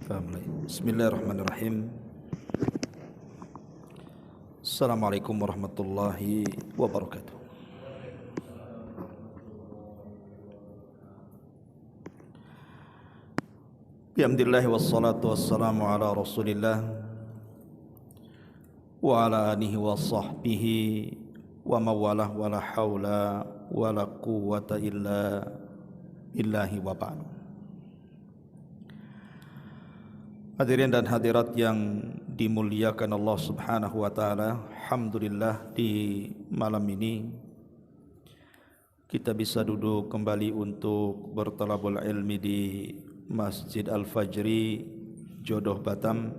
Bismillahirrahmanirrahim. Assalamualaikum warahmatullahi wabarakatuh. Bihamdillah wassalatu wassalamu ala Rasulillah wa ala alihi wa sahbihi wa mawalah wa la hawla wa la quwwata illa billahi wa ba'du. Hadirin dan hadirat yang dimuliakan Allah Subhanahu wa taala, alhamdulillah di malam ini kita bisa duduk kembali untuk bertalabul ilmi di Masjid Al-Fajri Jodoh Batam.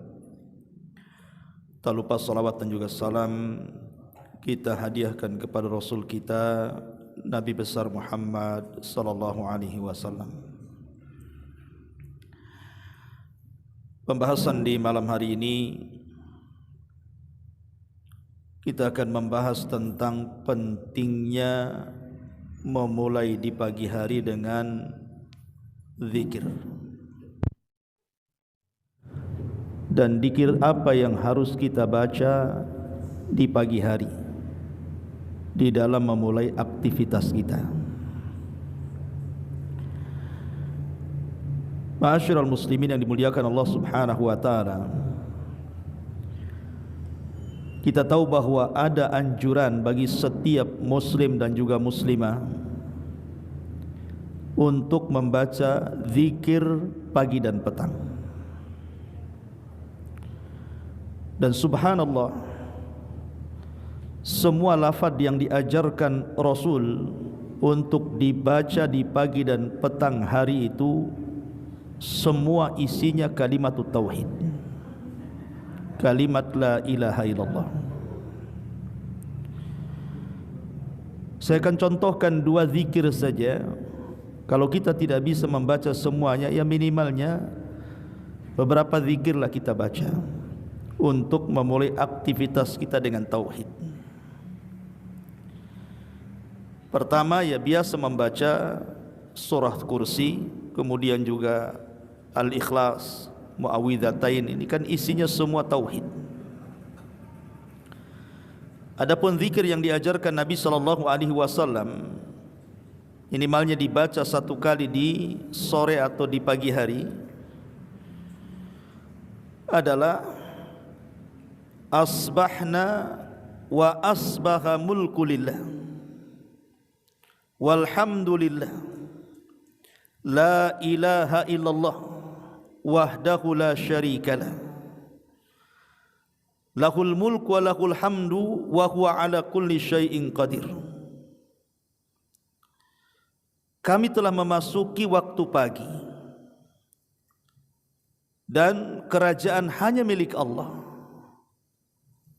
Tak lupa salawat dan juga salam kita hadiahkan kepada Rasul kita Nabi besar Muhammad sallallahu alaihi wasallam. Pembahasan di malam hari ini kita akan membahas tentang pentingnya memulai di pagi hari dengan zikir. Dan zikir apa yang harus kita baca di pagi hari di dalam memulai aktivitas kita. Ma'asyiral muslimin yang dimuliakan Allah Subhanahu wa taala, kita tahu bahwa ada anjuran bagi setiap muslim dan juga muslimah untuk membaca zikir pagi dan petang. Dan subhanallah, semua lafaz yang diajarkan Rasul untuk dibaca di pagi dan petang hari itu semua isinya kalimat tauhid, kalimat la ilaha illallah. Saya akan contohkan dua zikir saja. Kalau kita tidak bisa membaca semuanya, ya minimalnya beberapa zikirlah kita baca untuk memulai aktivitas kita dengan tauhid. Pertama, ya biasa membaca surah kursi, kemudian juga Al-Ikhlas, Muawwidzatain. Ini kan isinya semua tauhid. Adapun zikir yang diajarkan Nabi sallallahu alaihi wasallam, minimalnya dibaca satu kali di sore atau di pagi hari, adalah asbahna wa asbaha mulku lillah walhamdulillah la ilaha illallah wahdahu la syarikalah lahul mulku wa lahul hamdu wa huwa ala kulli syai'in qadir. Kami telah memasuki waktu pagi dan kerajaan hanya milik Allah,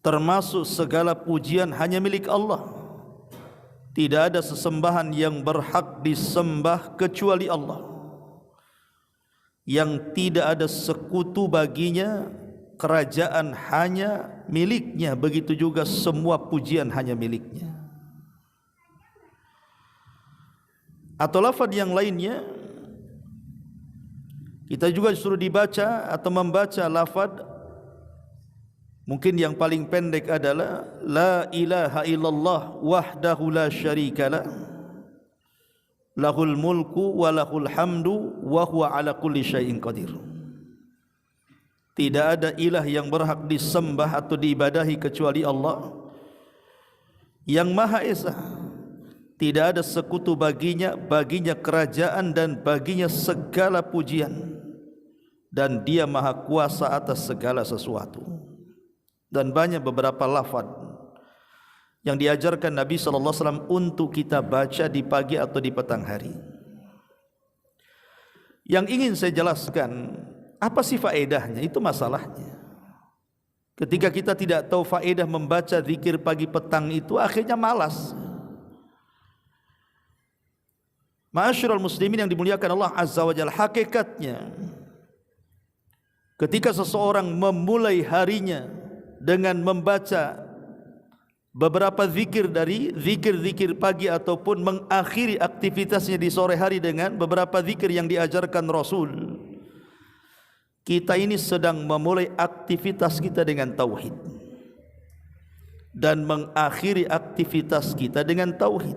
termasuk segala pujian hanya milik Allah. Tidak ada sesembahan yang berhak disembah kecuali Allah, yang tidak ada sekutu baginya. Kerajaan hanya miliknya, begitu juga semua pujian hanya miliknya. Atau lafaz yang lainnya, kita juga disuruh dibaca atau membaca lafaz, mungkin yang paling pendek adalah la ilaha illallah wahdahu la syarikalah lahul mulku wa lahul hamdu wa huwa ala kulli syai'in qadir. Tidak ada ilah yang berhak disembah atau diibadahi kecuali Allah yang Maha Esa. Tidak ada sekutu baginya kerajaan dan baginya segala pujian, dan Dia Maha Kuasa atas segala sesuatu. Dan banyak beberapa lafaz yang diajarkan Nabi sallallahu alaihi wasallam untuk kita baca di pagi atau di petang hari. Yang ingin saya jelaskan, apa sih faedahnya? Itu masalahnya. Ketika kita tidak tahu faedah membaca zikir pagi petang itu, akhirnya malas. Ma'asyiral muslimin yang dimuliakan Allah Azza wa Jalla, hakikatnya ketika seseorang memulai harinya dengan membaca beberapa zikir dari zikir-zikir pagi ataupun mengakhiri aktivitasnya di sore hari dengan beberapa zikir yang diajarkan Rasul, kita ini sedang memulai aktivitas kita dengan tauhid dan mengakhiri aktivitas kita dengan tauhid.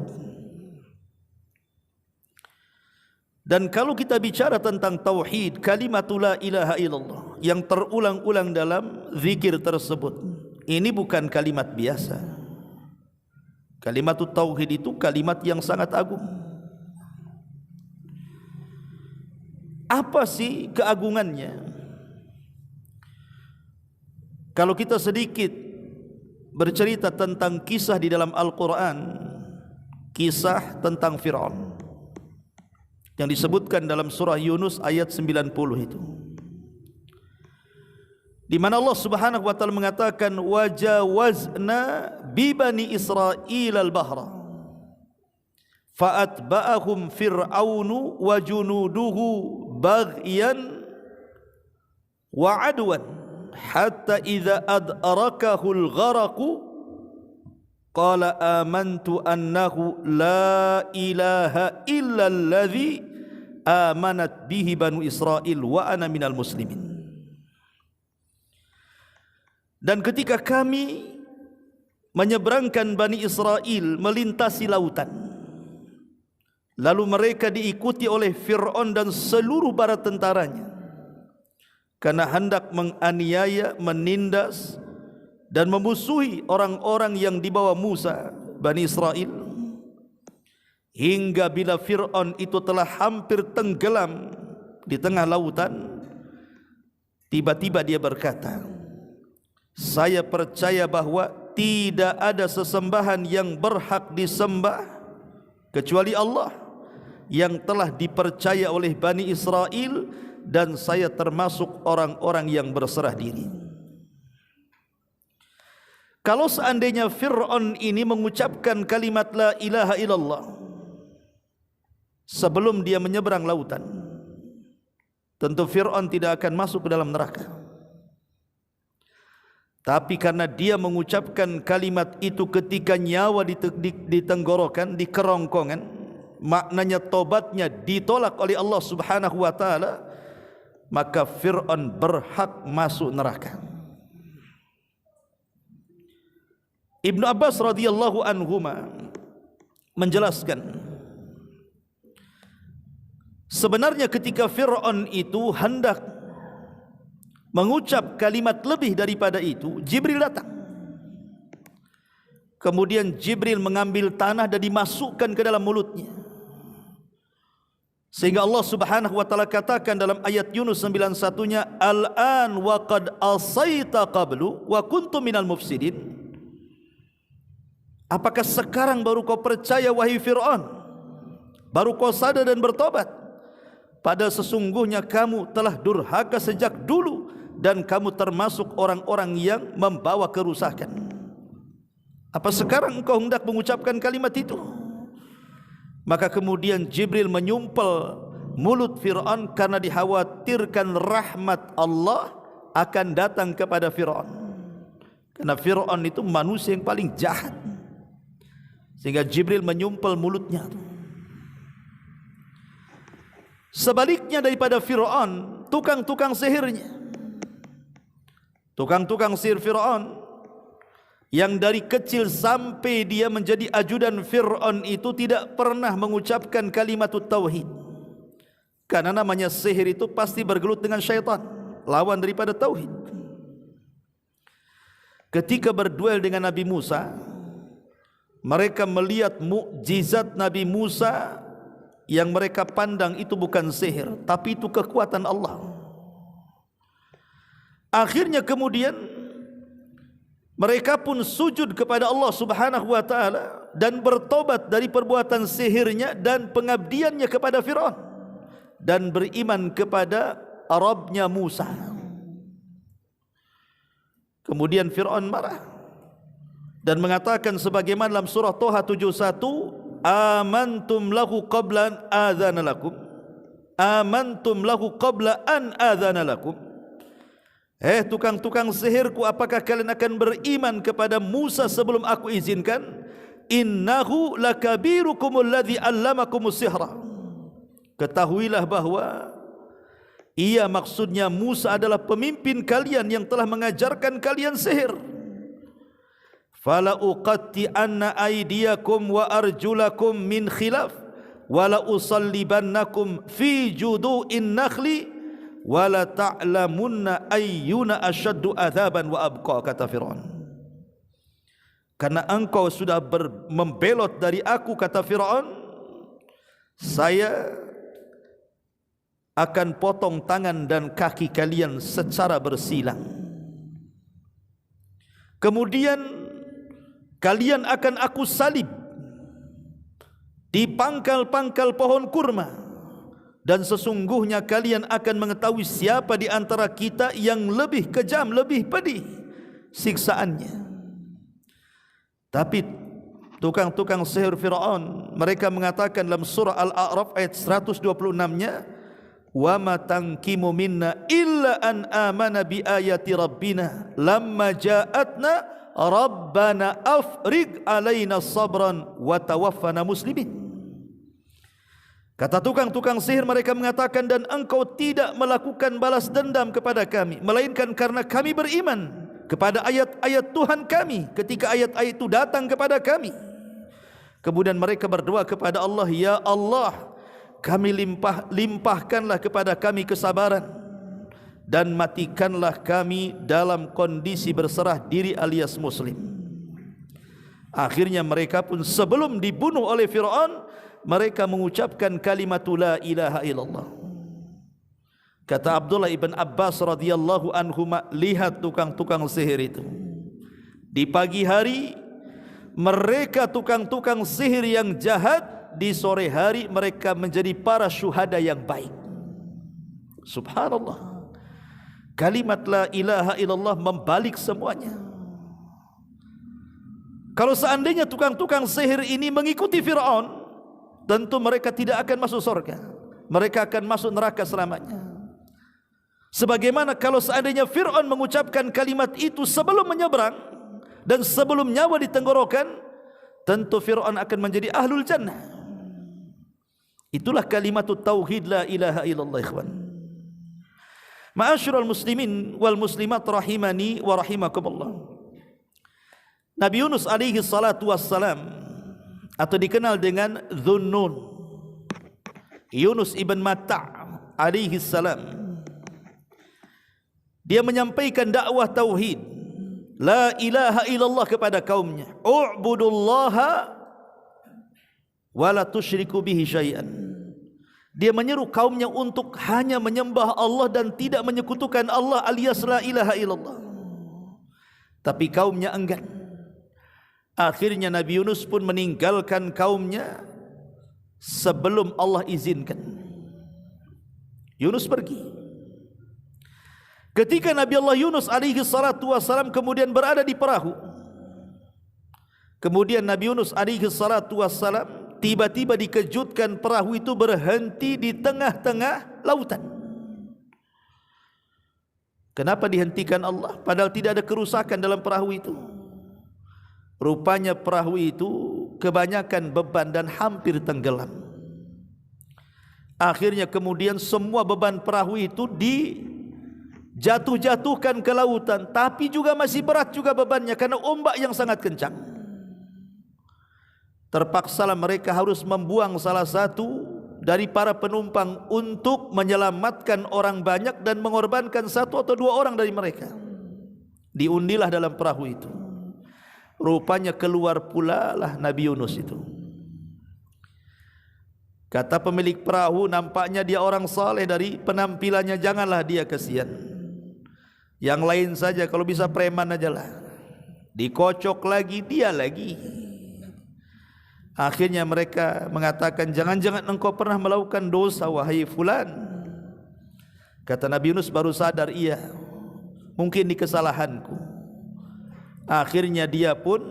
Dan kalau kita bicara tentang tauhid, kalimat la ilaha illallah yang terulang-ulang dalam zikir tersebut, ini bukan kalimat biasa. Kalimat tauhid itu kalimat yang sangat agung. Apa sih keagungannya? Kalau kita sedikit bercerita tentang kisah di dalam Al-Quran, kisah tentang Fir'aun yang disebutkan dalam surah Yunus ayat 90 itu, di mana Allah Subhanahu wa taala mengatakan wajawazna bi bani Israil al-bahra fa'atba'ahum fir'aunu wa junuduhu baghyan wa adwan hatta idza adrakahul gharaqu qala amantu annahu la ilaha illa alladhi amanat bihi banu Israil wa ana minal muslimin. Dan ketika kami menyeberangkan Bani Israel melintasi lautan, lalu mereka diikuti oleh Fir'aun dan seluruh bala tentaranya karena hendak menganiaya, menindas dan memusuhi orang-orang yang dibawa Musa, Bani Israel, hingga bila Fir'aun itu telah hampir tenggelam di tengah lautan, tiba-tiba dia berkata, saya percaya bahwa tidak ada sesembahan yang berhak disembah kecuali Allah yang telah dipercaya oleh Bani Israel, dan saya termasuk orang-orang yang berserah diri. Kalau seandainya Fir'aun ini mengucapkan kalimat la ilaha illallah sebelum dia menyeberang lautan, tentu Fir'aun tidak akan masuk ke dalam neraka. Tapi karena dia mengucapkan kalimat itu ketika nyawa di tenggorokan, di kerongkongan, maknanya tobatnya ditolak oleh Allah Subhanahu wa taala, maka Fir'aun berhak masuk neraka. Ibnu Abbas radhiyallahu anhuma menjelaskan, sebenarnya ketika Fir'aun itu hendak mengucap kalimat lebih daripada itu, Jibril datang. Kemudian Jibril mengambil tanah dan dimasukkan ke dalam mulutnya, sehingga Allah Subhanahu wa taala katakan dalam ayat Yunus 91-nya, al-an wa qad asaita qablu wa kuntum minal mufsidin. Apakah sekarang baru kau percaya wahai Fir'aun? Baru kau sadar dan bertobat? Pada sesungguhnya kamu telah durhaka sejak dulu dan kamu termasuk orang-orang yang membawa kerusakan. Apa sekarang engkau hendak mengucapkan kalimat itu? Maka kemudian Jibril menyumpel mulut Fir'aun karena dikhawatirkan rahmat Allah akan datang kepada Fir'aun. Karena Fir'aun itu manusia yang paling jahat, sehingga Jibril menyumpel mulutnya. Sebaliknya daripada Fir'aun, tukang-tukang sihirnya, tukang-tukang sihir Fir'aun yang dari kecil sampai dia menjadi ajudan Fir'aun itu tidak pernah mengucapkan kalimat tauhid. Karena namanya sihir itu pasti bergelut dengan syaitan, lawan daripada tauhid. Ketika berduel dengan Nabi Musa, mereka melihat mukjizat Nabi Musa yang mereka pandang itu bukan sihir, tapi itu kekuatan Allah. Akhirnya kemudian mereka pun sujud kepada Allah Subhanahu wa taala dan bertobat dari perbuatan sihirnya dan pengabdiannya kepada Fir'aun, dan beriman kepada Rabbnya Musa. Kemudian Fir'aun marah dan mengatakan sebagaimana dalam surah Toha 71, amantum lahu qabla an adzana lakum, amantum lahu qabla an adzana lakum. Tukang-tukang sihirku, apakah kalian akan beriman kepada Musa sebelum aku izinkan? Innahu lakabirukumul ladzi allamakumus sihra. Ketahuilah bahwa Ia maksudnya Musa adalah pemimpin kalian yang telah mengajarkan kalian sihir. Fala uqatti'anna aydiyakum wa arjulakum min khilaf wala usallibannakum fi judu'in nakhli wala ta'lamunna ayyuna asyaddu adzaban wa abqa, kata Fir'aun. Karena engkau sudah membelot dari aku, kata Fir'aun, saya akan potong tangan dan kaki kalian secara bersilang. Kemudian kalian akan aku salib di pangkal-pangkal pohon kurma, dan sesungguhnya kalian akan mengetahui siapa di antara kita yang lebih kejam, lebih pedih siksaannya. Tapi tukang-tukang sihir Fir'aun, mereka mengatakan dalam surah Al-A'raf ayat 126-nya, wa ma tankimu minna illa an amana bi ayati rabbina lamma ja'atna rabbana afriq alaina sabran wa tawaffana muslimin. Kata tukang-tukang sihir, mereka mengatakan, dan engkau tidak melakukan balas dendam kepada kami melainkan karena kami beriman kepada ayat-ayat Tuhan kami ketika ayat-ayat itu datang kepada kami. Kemudian mereka berdoa kepada Allah, ya Allah, kami limpahkanlah kepada kami kesabaran dan matikanlah kami dalam kondisi berserah diri alias muslim. Akhirnya mereka pun sebelum dibunuh oleh Fir'aun, mereka mengucapkan kalimat la ilaha illallah. Kata Abdullah ibn Abbas radhiyallahu anhuma, lihat tukang-tukang sihir itu. Di pagi hari mereka tukang-tukang sihir yang jahat, di sore hari mereka menjadi para syuhada yang baik. Subhanallah. Kalimat la ilaha illallah membalik semuanya. Kalau seandainya tukang-tukang sihir ini mengikuti Fir'aun, tentu mereka tidak akan masuk surga. Mereka akan masuk neraka selamanya. Sebagaimana kalau seandainya Fir'aun mengucapkan kalimat itu sebelum menyeberang dan sebelum nyawa ditenggorokan, tentu Fir'aun akan menjadi ahlul jannah. Itulah kalimatut tauhid la ilaha illallah, ikhwan. Ma'asyiral muslimin wal muslimat rahimani wa rahimakumullah. Nabi Yunus alaihi salatu wassalam, atau dikenal dengan Dhunnun, Yunus ibn Matta' alaihi salam, dia menyampaikan dakwah tauhid la ilaha illallah kepada kaumnya. U'budullaha wa la tusyriku bihi syai'an. Dia menyeru kaumnya untuk hanya menyembah Allah dan tidak menyekutukan Allah alias la ilaha illallah. Tapi kaumnya enggan. Akhirnya Nabi Yunus pun meninggalkan kaumnya sebelum Allah izinkan. Yunus pergi. Ketika Nabi Allah Yunus alaihi salatu wassalam kemudian berada di perahu, kemudian Nabi Yunus alaihi salatu wassalam tiba-tiba dikejutkan perahu itu berhenti di tengah-tengah lautan. Kenapa dihentikan Allah? Padahal tidak ada kerusakan dalam perahu itu. Rupanya perahu itu kebanyakan beban dan hampir tenggelam. Akhirnya kemudian semua beban perahu itu dijatuh-jatuhkan ke lautan, tapi juga masih berat juga bebannya karena ombak yang sangat kencang. Terpaksalah mereka harus membuang salah satu dari para penumpang untuk menyelamatkan orang banyak dan mengorbankan satu atau dua orang dari mereka. Diundilah dalam perahu itu. Rupanya keluar pula lah Nabi Yunus itu. Kata pemilik perahu, nampaknya dia orang saleh, dari penampilannya janganlah dia kasihan. Yang lain saja, kalau bisa preman aja lah. Dikocok lagi, dia lagi. Akhirnya mereka mengatakan, jangan-jangan engkau pernah melakukan dosa wahai fulan. Kata Nabi Yunus baru sadar, iya, mungkin di kesalahanku. Akhirnya dia pun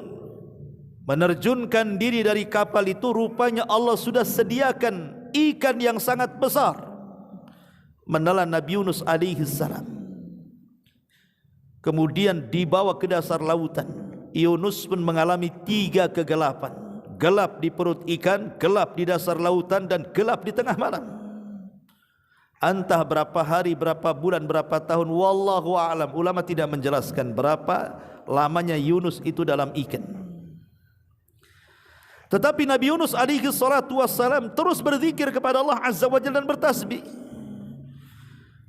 menerjunkan diri dari kapal itu. Rupanya Allah sudah sediakan ikan yang sangat besar menelan Nabi Yunus alaihi salam. Kemudian dibawa ke dasar lautan. Yunus pun mengalami 3 kegelapan. Gelap di perut ikan, gelap di dasar lautan, dan gelap di tengah malam. Entah berapa hari, berapa bulan, berapa tahun, wallahu a'lam. Ulama tidak menjelaskan berapa lamanya Yunus itu dalam ikan. Tetapi Nabi Yunus alaihi salatu wassalam terus berzikir kepada Allah Azza wa Jalla dan bertasbih.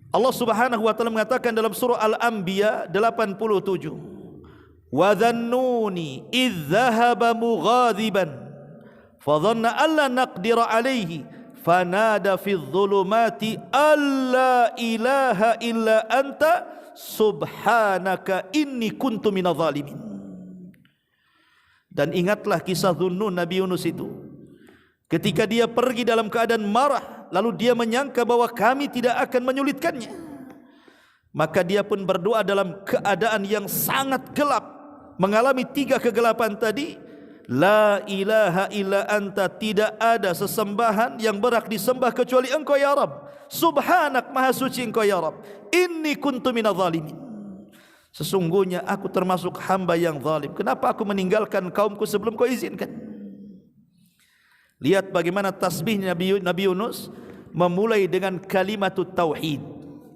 Allah Subhanahu wa taala mengatakan dalam surah Al-Anbiya 87, "Wa dhannuni idz dhahaba mughadiban fa dhanna alla naqdira alaihi fanada fi dhulumati alla ilaha illa anta subhanaka inni kuntu minadh dhalimin." Dan ingatlah kisah Dhunnun Nabi Yunus itu, ketika dia pergi dalam keadaan marah, lalu dia menyangka bahwa kami tidak akan menyulitkannya, maka dia pun berdoa dalam keadaan yang sangat gelap, mengalami 3 kegelapan tadi. La ilaha illa anta, tidak ada sesembahan yang berhak disembah kecuali engkau ya Rabb. Subhanak, maha suci engkau ya Rabb. Inni kuntu minadh dhalimin, sesungguhnya aku termasuk hamba yang zalim. Kenapa aku meninggalkan kaumku sebelum kau izinkan? Lihat bagaimana tasbih Nabi Yunus memulai dengan kalimat tauhid.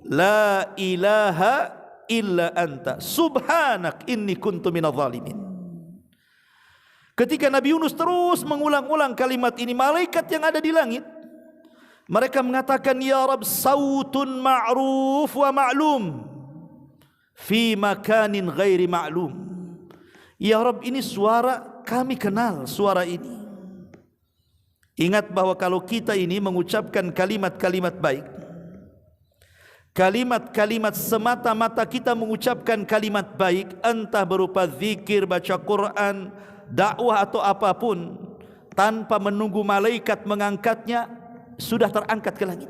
La ilaha illa anta subhanak inni kuntu minadh dhalimin. Ketika Nabi Yunus terus mengulang-ulang kalimat ini, malaikat yang ada di langit mereka mengatakan, ya Rabb, sautun ma'ruf wa ma'lum fi makanin ghairi ma'lum. Ya Rabb, ini suara kami kenal suara ini. Ingat bahwa kalau kita ini mengucapkan kalimat-kalimat baik, kalimat-kalimat semata-mata kita mengucapkan kalimat baik, entah berupa zikir, baca Quran, dakwah atau apapun, tanpa menunggu malaikat mengangkatnya, sudah terangkat ke langit.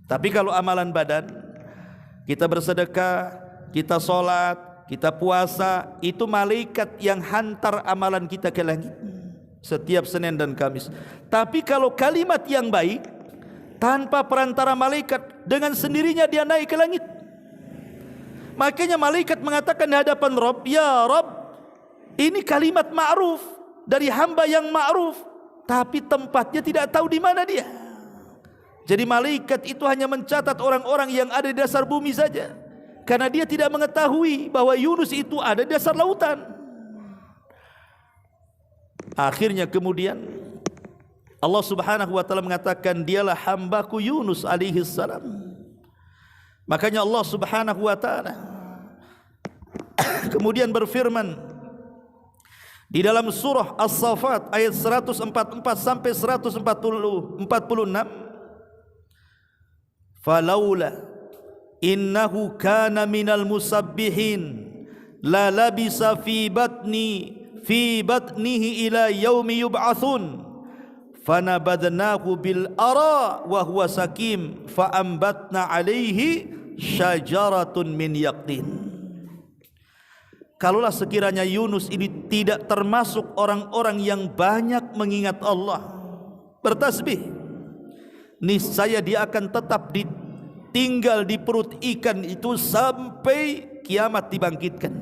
Tapi kalau amalan badan, kita bersedekah, kita sholat, kita puasa, itu malaikat yang hantar amalan kita ke langit setiap Senin dan Kamis. Tapi kalau kalimat yang baik, tanpa perantara malaikat, dengan sendirinya dia naik ke langit. Makanya malaikat mengatakan di hadapan Rabb, ya Rabb, ini kalimat ma'ruf dari hamba yang ma'ruf, tapi tempatnya tidak tahu di mana dia. Jadi malaikat itu hanya mencatat orang-orang yang ada di dasar bumi saja, karena dia tidak mengetahui bahwa Yunus itu ada di dasar lautan. Akhirnya kemudian Allah Subhanahu wa taala mengatakan, dialah hambaku Yunus alaihi salam. Makanya Allah Subhanahu wa taala kemudian berfirman di dalam surah As-Saffat ayat 144 sampai 146, falaula innahu kana minal musabbihin la labisa fi batnihi ila yaumi yub'atsun fanabadnahu bil ara wa huwa sakim fa ambatna alaihi syajaratun min yaqtin. Kalaulah sekiranya Yunus ini tidak termasuk orang-orang yang banyak mengingat Allah, bertasbih, niscaya dia akan tetap tinggal di perut ikan itu sampai kiamat dibangkitkan.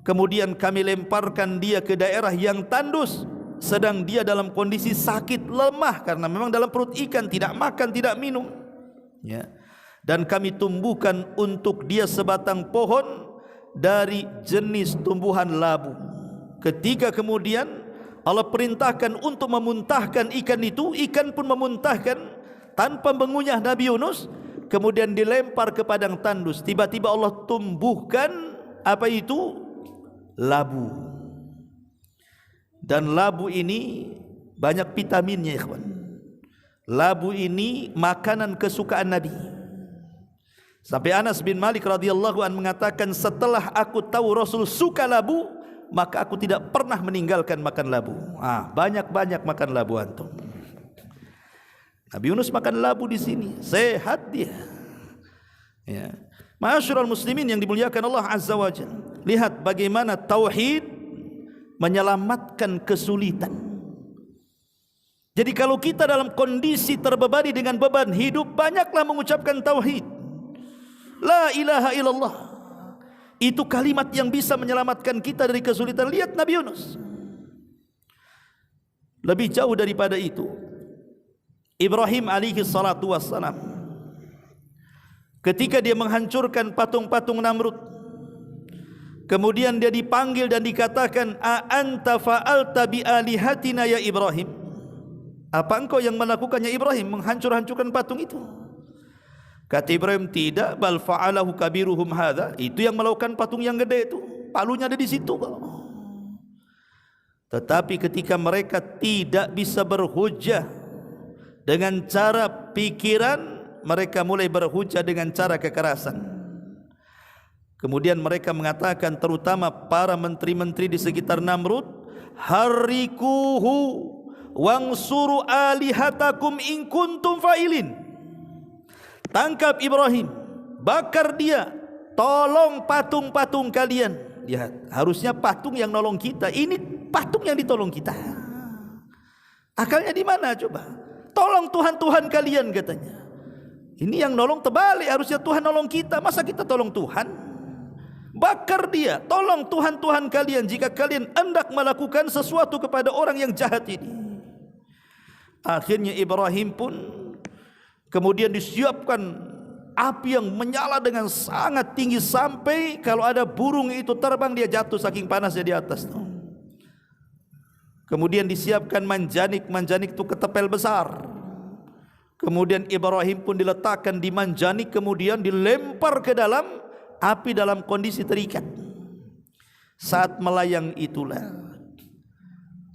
Kemudian kami lemparkan dia ke daerah yang tandus, sedang dia dalam kondisi sakit lemah karena memang dalam perut ikan, tidak makan, tidak minum, ya. Dan kami tumbuhkan untuk dia sebatang pohon dari jenis tumbuhan labu. Ketika kemudian Allah perintahkan untuk memuntahkan ikan itu, ikan pun memuntahkan tanpa mengunyah Nabi Yunus, kemudian dilempar ke padang tandus. Tiba-tiba Allah tumbuhkan apa itu? Labu. Dan labu ini banyak vitaminnya, ikhwan. Labu ini makanan kesukaan Nabi. Sampai Anas bin Malik radhiyallahu anhu mengatakan, setelah aku tahu Rasul suka labu, maka aku tidak pernah meninggalkan makan labu. Banyak-banyak makan labu antum. Nabi Yunus makan labu di sini, sehat dia. Ya. Ma'asyiral muslimin yang dimuliakan Allah Azza wa Jalla, lihat bagaimana tauhid menyelamatkan kesulitan. Jadi kalau kita dalam kondisi terbebani dengan beban hidup, banyaklah mengucapkan tauhid. La ilaha illallah. Itu kalimat yang bisa menyelamatkan kita dari kesulitan. Lihat Nabi Yunus. Lebih jauh daripada itu, Ibrahim alaihi salatu wassalam, ketika dia menghancurkan patung-patung Namrud, kemudian dia dipanggil dan dikatakan, a anta fa'alta bi alihatina ya Ibrahim, apa engkau yang melakukannya Ibrahim, menghancur-hancurkan patung itu? Kata Ibrahim, tidak, bal fa'alahu kabiruhum hadza, itu yang melakukan patung yang gede itu, palunya ada di situ. Tetapi ketika mereka tidak bisa berhujjah dengan cara pikiran, mereka mulai berhujjah dengan cara kekerasan. Kemudian mereka mengatakan, terutama para menteri-menteri di sekitar Namrud, harrikuhu wangsuru alihatakum in kuntum fa'ilin. Tangkap Ibrahim, bakar dia, tolong patung-patung kalian. Lihat, harusnya patung yang nolong kita, ini patung yang ditolong kita. Akalnya di mana coba? Tolong Tuhan-Tuhan kalian katanya. Ini yang nolong terbalik, harusnya Tuhan nolong kita, masa kita tolong Tuhan? Bakar dia, tolong Tuhan-Tuhan kalian jika kalian hendak melakukan sesuatu kepada orang yang jahat ini. Akhirnya Ibrahim pun kemudian disiapkan api yang menyala dengan sangat tinggi, sampai kalau ada burung itu terbang dia jatuh saking panasnya di atas. Kemudian disiapkan manjanik, manjanik itu ketepel besar. Kemudian Ibrahim pun diletakkan di manjanik, kemudian dilempar ke dalam api dalam kondisi terikat. Saat melayang itulah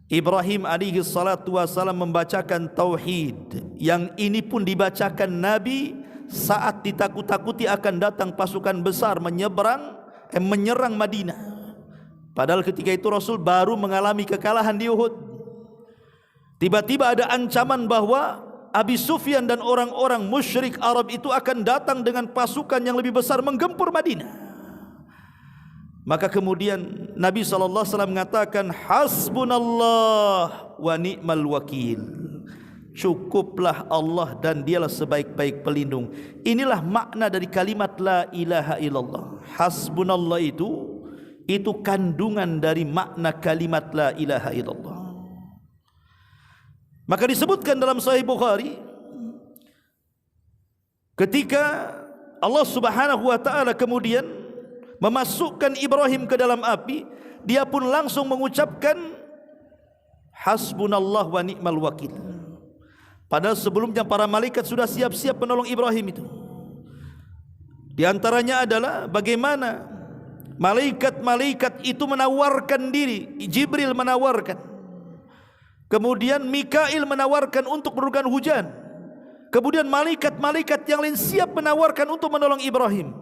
Ibrahim alaihi salatu wassalam membacakan tauhid. Yang ini pun dibacakan Nabi saat ditakut-takuti akan datang pasukan besar menyerang Madinah. Padahal ketika itu Rasul baru mengalami kekalahan di Uhud. Tiba-tiba ada ancaman bahwa Abi Sufyan dan orang-orang musyrik Arab itu akan datang dengan pasukan yang lebih besar menggempur Madinah. Maka kemudian Nabi SAW mengatakan, hasbunallah wa ni'mal wakil. Cukuplah Allah dan dialah sebaik-baik pelindung. Inilah makna dari kalimat la ilaha illallah. Hasbunallah itu kandungan dari makna kalimat la ilaha illallah. Maka disebutkan dalam Sahih Bukhari, ketika Allah Subhanahu wa taala kemudian memasukkan Ibrahim ke dalam api, dia pun langsung mengucapkan hasbunallah wa ni'mal wakil. Padahal sebelumnya para malaikat sudah siap-siap menolong Ibrahim itu. Di antaranya adalah bagaimana malaikat-malaikat itu menawarkan diri. Jibril menawarkan, kemudian Mikail menawarkan untuk menurunkan hujan, kemudian malaikat-malaikat yang lain siap menawarkan untuk menolong Ibrahim.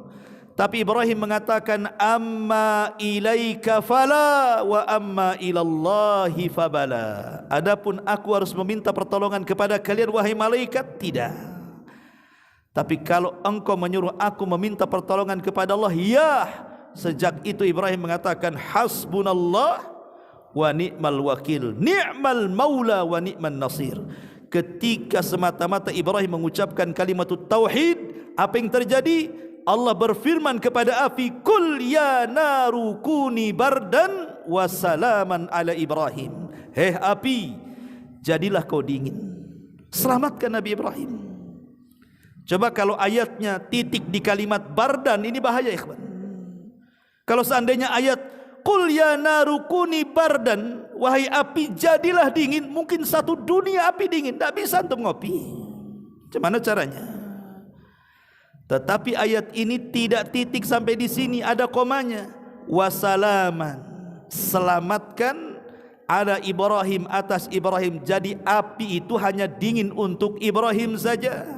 Tapi Ibrahim mengatakan, amma ilaika fala wa amma ilallahi fabala. Adapun aku harus meminta pertolongan kepada kalian wahai malaikat, tidak. Tapi kalau engkau menyuruh aku meminta pertolongan kepada Allah, ya. Sejak itu Ibrahim mengatakan hasbunallah wa ni'mal wakil, ni'mal maula wa ni'man nasir. Ketika semata-mata Ibrahim mengucapkan kalimat tauhid, apa yang terjadi? Allah berfirman kepada api, kul ya naru kuni bardan wa salaman ala Ibrahim. Hei api, jadilah kau dingin, selamatkan Nabi Ibrahim. Coba kalau ayatnya titik di kalimat bardan, ini bahaya ikhwan. Kalau seandainya ayat qul ya naru kuni bardan, wahai api jadilah dingin, mungkin satu dunia api dingin, tak bisa untuk ngopi. Bagaimana caranya? Tetapi ayat ini tidak titik sampai di sini, ada komanya. Wasalaman, selamatkan ala Ibrahim, atas Ibrahim. Jadi api itu hanya dingin untuk Ibrahim saja.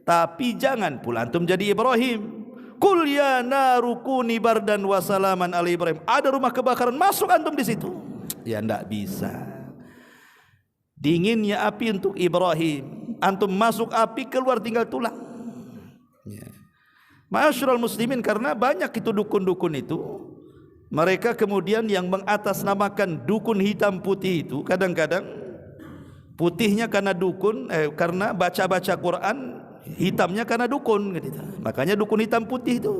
Tapi jangan pula antum jadi Ibrahim. Qul ya naru kuni bardan wa salaman ala Ibrahim. Ada rumah kebakaran, masuk antum di situ. Ya enggak bisa. Dinginnya api untuk Ibrahim, antum masuk api, keluar tinggal tulang. Ya. Ma'asyiral muslimin, karena banyak itu dukun-dukun itu, mereka kemudian yang mengatasnamakan dukun hitam putih itu, kadang-kadang putihnya karena dukun, karena baca-baca Quran, hitamnya karena dukun gitu. Makanya dukun hitam putih itu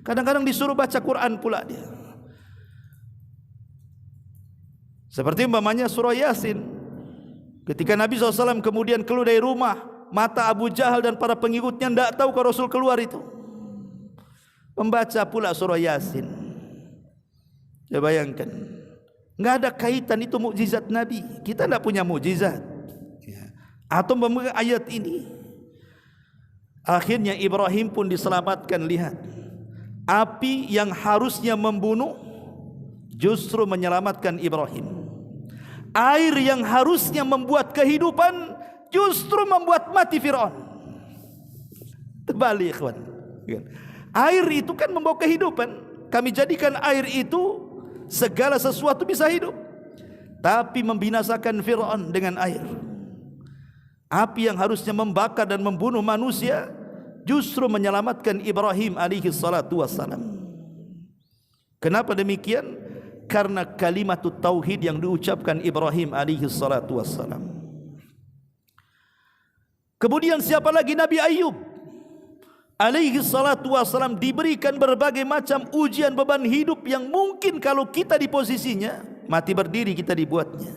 kadang-kadang disuruh baca Quran pula dia. Seperti umpamanya surah Yasin. Ketika Nabi SAW kemudian keluar dari rumah, mata Abu Jahal dan para pengikutnya tidak tahu kalau Rasul keluar itu. Membaca pula surah Yasin. Ya bayangkan, nggak ada kaitan itu mukjizat Nabi. Kita tidak punya mukjizat. Atau memegang ayat ini. Akhirnya Ibrahim pun diselamatkan. Lihat, api yang harusnya membunuh justru menyelamatkan Ibrahim. Air yang harusnya membuat kehidupan justru membuat mati Fir'aun. Terbalik, ikhwan. Air itu kan membawa kehidupan. Kami jadikan air itu segala sesuatu bisa hidup. Tapi membinasakan Fir'aun dengan air. Api yang harusnya membakar dan membunuh manusia justru menyelamatkan Ibrahim alaihi salatu wassalam. Kenapa demikian? Karena kalimat tauhid yang diucapkan Ibrahim alaihi salatu wassalam. Kemudian siapa lagi? Nabi Ayub alaihi salatu wassalam diberikan berbagai macam ujian beban hidup yang mungkin kalau kita di posisinya mati berdiri kita dibuatnya.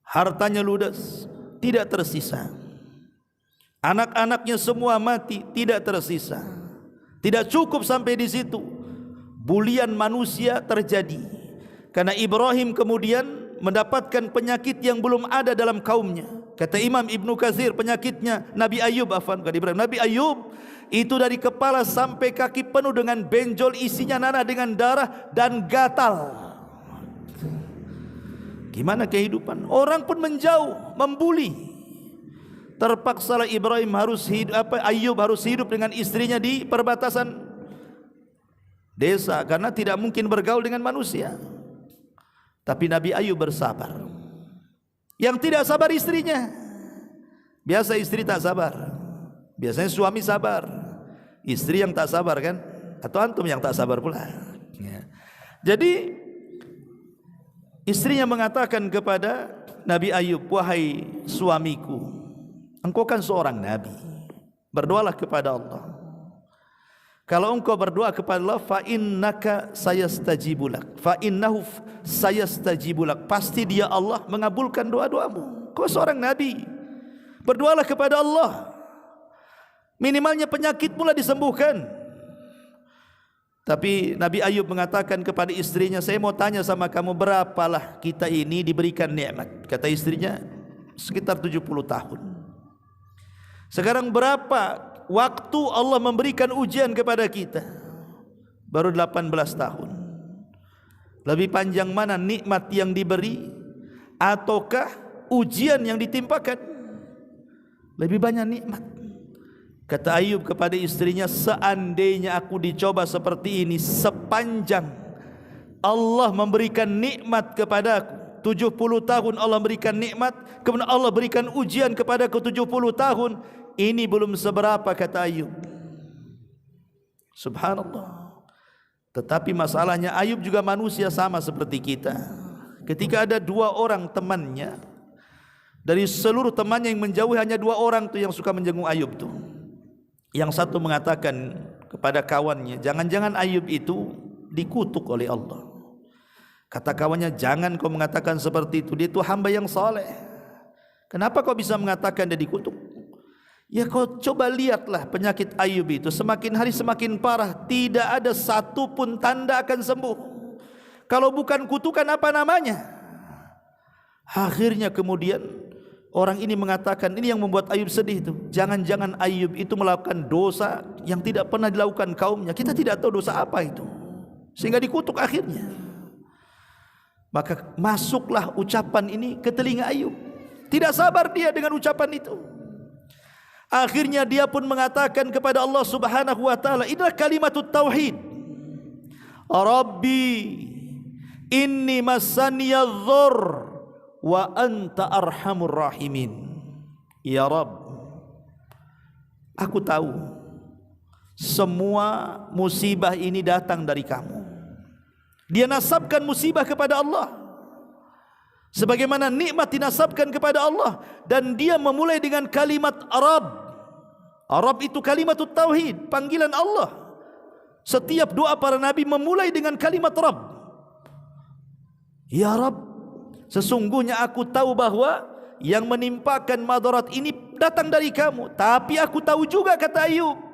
Hartanya ludes, tidak tersisa. Anak-anaknya semua mati, tidak tersisa. Tidak cukup sampai di situ. Bulian manusia terjadi karena Ibrahim kemudian mendapatkan penyakit yang belum ada dalam kaumnya. Kata Imam Ibnu Katsir, penyakitnya Nabi Ayub, Nabi Ayub itu dari kepala sampai kaki penuh dengan benjol, isinya nanah dengan darah dan gatal. Gimana kehidupan? Orang pun menjauh, membuli. Terpaksalah Ibrahim harus hidup, Ayub harus hidup dengan istrinya di perbatasan desa karena tidak mungkin bergaul dengan manusia. Tapi Nabi Ayub bersabar. Yang tidak sabar istrinya. Biasa istri tak sabar. Biasanya suami sabar. Istri yang tak sabar kan? Atau antum yang tak sabar pula. Ya. Jadi istrinya mengatakan kepada Nabi Ayub, wahai suamiku, engkau kan seorang nabi, berdoalah kepada Allah. Kalau engkau berdoa kepada Allah, fa innaka sayastajibulak, fa innahu sayastajibulak, pasti dia Allah mengabulkan doa-doamu. Kau seorang nabi, berdoalah kepada Allah, minimalnya penyakit pula disembuhkan. Tapi Nabi Ayub mengatakan kepada istrinya, saya mau tanya sama kamu, berapalah kita ini diberikan nikmat? Kata istrinya, sekitar 70 tahun. Sekarang berapa waktu Allah memberikan ujian kepada kita? Baru 18 tahun. Lebih panjang mana nikmat yang diberi ataukah ujian yang ditimpakan? Lebih banyak nikmat. Kata Ayub kepada istrinya, seandainya aku dicoba seperti ini sepanjang Allah memberikan nikmat kepadaku, 70 tahun Allah berikan nikmat, kemudian Allah berikan ujian kepadaku 70 tahun, ini belum seberapa, kata Ayub. Subhanallah. Tetapi masalahnya Ayub juga manusia sama seperti kita. Ketika ada 2 orang temannya, dari seluruh temannya yang menjauhi hanya 2 orang tuh yang suka menjenguk Ayub tuh. Yang satu mengatakan kepada kawannya, jangan-jangan Ayub itu dikutuk oleh Allah. Kata kawannya, jangan kau mengatakan seperti itu, dia itu hamba yang saleh. Kenapa kau bisa mengatakan dia dikutuk? Ya kau coba lihatlah penyakit Ayub itu semakin hari semakin parah, tidak ada satu pun tanda akan sembuh. Kalau bukan kutukan apa namanya? Akhirnya kemudian orang ini mengatakan, ini yang membuat Ayub sedih itu, jangan-jangan Ayub itu melakukan dosa yang tidak pernah dilakukan kaumnya. Kita tidak tahu dosa apa itu, sehingga dikutuk akhirnya. Maka masuklah ucapan ini ke telinga Ayub. Tidak sabar dia dengan ucapan itu. Akhirnya dia pun mengatakan kepada Allah Subhanahu wa taala, inilah kalimatut tauhid. Rabbi inni massaniyadh-dhurr wa anta arhamur rahimin. Ya Rabb, aku tahu semua musibah ini datang dari kamu. Dia nasabkan musibah kepada Allah, sebagaimana nikmat dinasabkan kepada Allah. Dan dia memulai dengan kalimat Rabb. Rabb itu kalimatut tauhid, panggilan Allah. Setiap doa para nabi memulai dengan kalimat Rabb. Ya Rabb, Sesungguhnya aku tahu bahwa yang menimpakan madarat ini datang dari kamu. Tapi aku tahu juga, kata Ayub,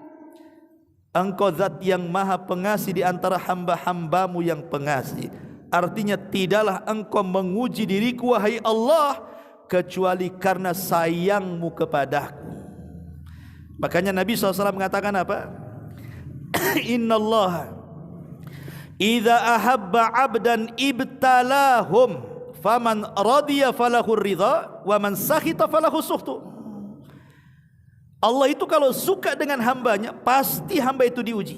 Engkau zat yang maha pengasih di antara hamba-hambamu yang pengasih. Artinya tidaklah engkau menguji diriku wahai Allah kecuali karena sayangmu kepadaku. Makanya Nabi SAW mengatakan apa? Inna Allah idza ahabba abdan ibtalahum faman radiya falahu ridha wa man sakhita falahu sukhtu. Allah itu kalau suka dengan hambanya, pasti hamba itu diuji.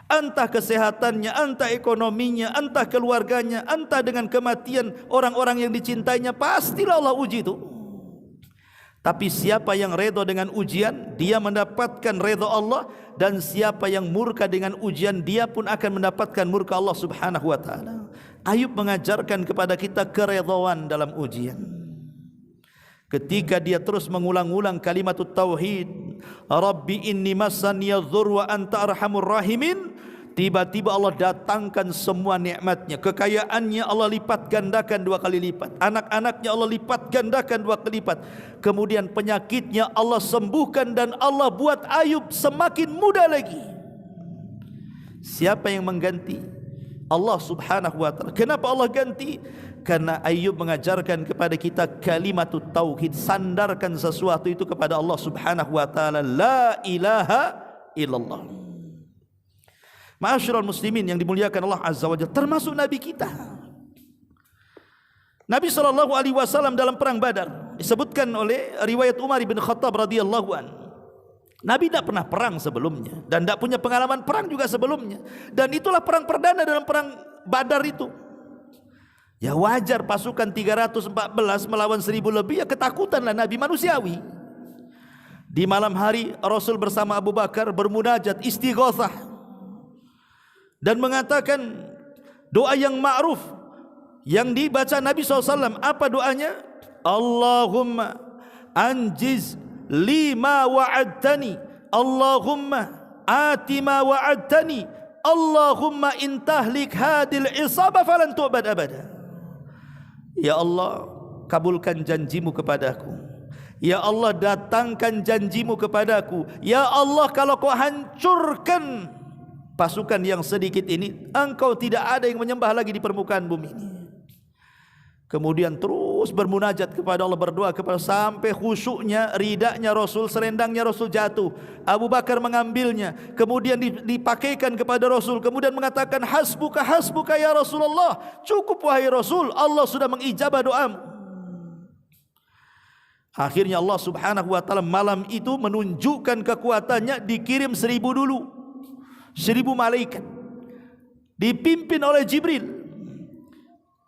Entah kesehatannya, entah ekonominya, entah keluarganya, entah dengan kematian orang-orang yang dicintainya, pastilah Allah uji itu. Tapi siapa yang redha dengan ujian, dia mendapatkan redha Allah. Dan siapa yang murka dengan ujian, dia pun akan mendapatkan murka Allah subhanahu wa ta'ala. Ayub mengajarkan kepada kita keredhaan dalam ujian. Ketika dia terus mengulang-ulang kalimatut tauhid, Rabbi inni massaniya dzur wa anta arhamur rahimin, tiba-tiba Allah datangkan semua nikmatnya. Kekayaannya Allah lipat gandakan 2 kali lipat, anak-anaknya Allah lipat gandakan 2 kali lipat. Kemudian penyakitnya Allah sembuhkan dan Allah buat Ayub semakin muda lagi. Siapa yang mengganti? Allah subhanahu wa ta'ala. Kenapa Allah ganti? Karena Ayub mengajarkan kepada kita kalimatut tauhid, sandarkan sesuatu itu kepada Allah subhanahu wa ta'ala. La ilaha illallah. Ma'asyiral muslimin yang dimuliakan Allah azza wa jalla, termasuk Nabi kita. Nabi SAW dalam perang Badar, disebutkan oleh riwayat Umar bin Khattab radhiyallahu an, Nabi tidak pernah perang sebelumnya dan tidak punya pengalaman perang juga sebelumnya. Dan itulah perang perdana dalam perang Badar itu. Ya wajar pasukan 314 melawan 1000 lebih, ya ketakutanlah Nabi, manusiawi. Di malam hari Rasul bersama Abu Bakar bermunajat istighatsah dan mengatakan doa yang ma'ruf yang dibaca Nabi SAW. Apa doanya? Allahumma anjiz lima wa'adtani, Allahumma atima wa'adtani, Allahumma intahlik hadil isabah falan tu'bad abada. Ya Allah, kabulkan janjimu kepadaku. Ya Allah, datangkan janjimu kepadaku. Ya Allah, kalau kau hancurkan pasukan yang sedikit ini, engkau tidak ada yang menyembah lagi di permukaan bumi ini. Kemudian terus bermunajat kepada Allah, berdoa kepada sampai khusyuknya, ridaknya Rasul, selendangnya Rasul jatuh. Abu Bakar mengambilnya, kemudian dipakaikan kepada Rasul, kemudian mengatakan hasbuka hasbuka ya Rasulullah, cukup wahai Rasul, Allah sudah mengijabah doamu. Akhirnya Allah subhanahu wa ta'ala malam itu menunjukkan kekuatannya, dikirim 1000 dulu, 1000 malaikat dipimpin oleh Jibril.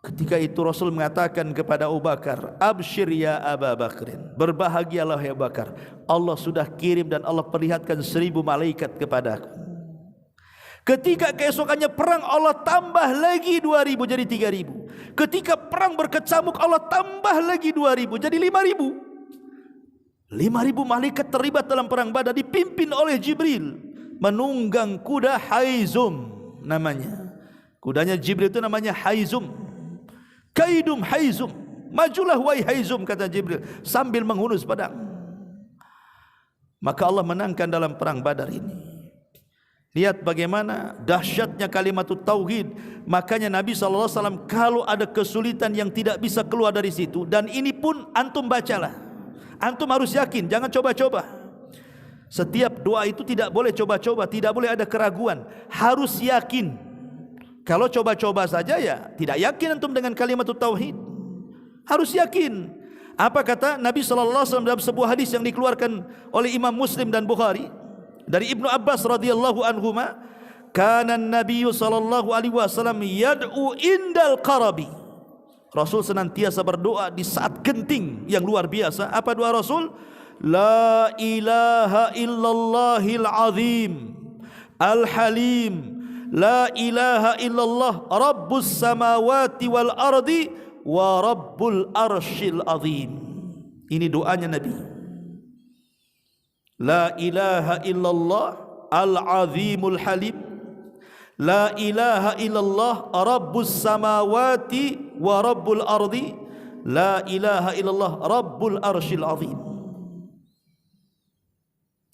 Ketika itu Rasul mengatakan kepada Abu Bakar, abshir ya Abu Bakrin, berbahagialah ya Abu Bakar, Allah sudah kirim dan Allah perlihatkan 1000 malaikat kepadaku. Ketika keesokannya perang, Allah tambah lagi 2000 jadi 3000. Ketika perang berkecamuk, Allah tambah lagi 2000 jadi 5000. 5000 malaikat terlibat dalam perang Badar, dipimpin oleh Jibril, menunggang kuda Haizum namanya. Kudanya Jibril itu namanya Haizum. Kaidum Haizum, majulah wahai Haizum, kata Jibril sambil menghunus pedang. Maka Allah menangkan dalam perang Badar ini. Lihat bagaimana dahsyatnya kalimatut tauhid. Makanya Nabi SAW kalau ada kesulitan yang tidak bisa keluar dari situ, dan ini pun antum bacalah, antum harus yakin, jangan coba-coba. Setiap doa itu tidak boleh coba-coba, tidak boleh ada keraguan, harus yakin. Kalau coba-coba saja, ya tidak yakin antum dengan kalimatut tauhid. Harus yakin. Apa kata Nabi SAW dalam sebuah hadis yang dikeluarkan oleh Imam Muslim dan Bukhari dari Ibnu Abbas radhiyallahu anhuma, kana Nabi sallallahu alaihi wasallam yad'u indal qarabi. Rasul senantiasa berdoa di saat genting yang luar biasa. Apa doa Rasul? La ilaha illallahil azim al-halim, la ilaha illallah rabbus samawati wal ardi wa rabbul arshil azim. Ini doanya Nabi. La ilaha illallah al-azimul halim, la ilaha illallah rabbus samawati wa rabbul ardi la ilaha illallah rabbul arsyil azim.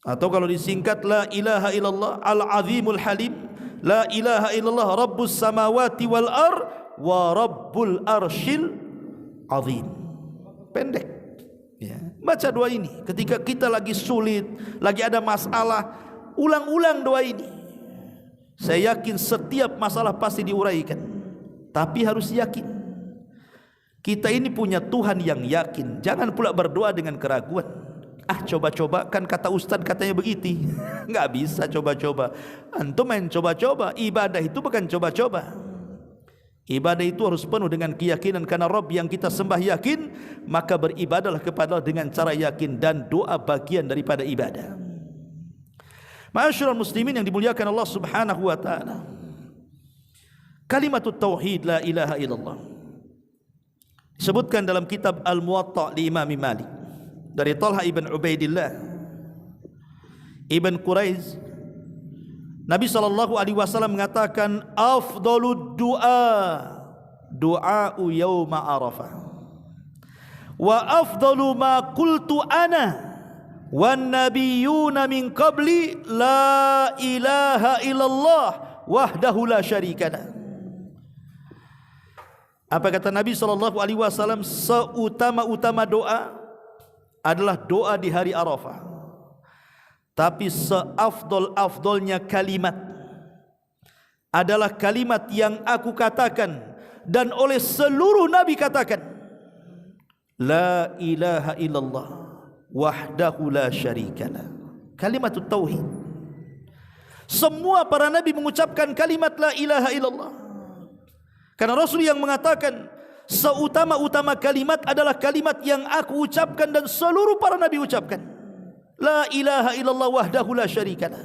Atau kalau disingkat la ilaha illallah al-azimul halim, la ilaha illallah rabbus samawati wal wa rabbul arsyil azim. Pendek ya. Baca doa ini ketika kita lagi sulit, lagi ada masalah, ulang-ulang doa ini. Saya yakin setiap masalah pasti diuraikan. Tapi harus yakin, kita ini punya Tuhan yang yakin. Jangan pula berdoa dengan keraguan. Coba-coba, kan kata Ustaz katanya begitu. Nggak bisa coba-coba. Antum main coba-coba. Ibadah itu bukan coba-coba. Ibadah itu harus penuh dengan keyakinan, karena Rabb yang kita sembah yakin, maka beribadahlah kepada Allah dengan cara yakin, dan doa bagian daripada ibadah. Ma'asyiral muslimin yang dimuliakan Allah Subhanahu wa taala, kalimatut tauhid la ilaha illallah disebutkan dalam kitab Al-Muwatta li Imam Malik dari Talha ibn Ubaidillah ibn Quraiz. Nabi SAW mengatakan, afdalud du'a'u yawma arafah wa afdalu ma qultu ana wan nabiyyuna min qabli la ilaha illallah wahdahu la syarikalah. Apa kata Nabi SAW? Seutama-utama doa adalah doa di hari Arafah. Tapi seafdol-afdolnya kalimat adalah kalimat yang aku katakan dan oleh seluruh Nabi katakan, la ilaha illallah wahdahu la syarikalah. Kalimat tauhid. Semua para Nabi mengucapkan kalimat la ilaha illallah. Karena Rasul yang mengatakan seutama-utama kalimat adalah kalimat yang aku ucapkan dan seluruh para Nabi ucapkan. La ilaha illallah wahdahu la syarikalah.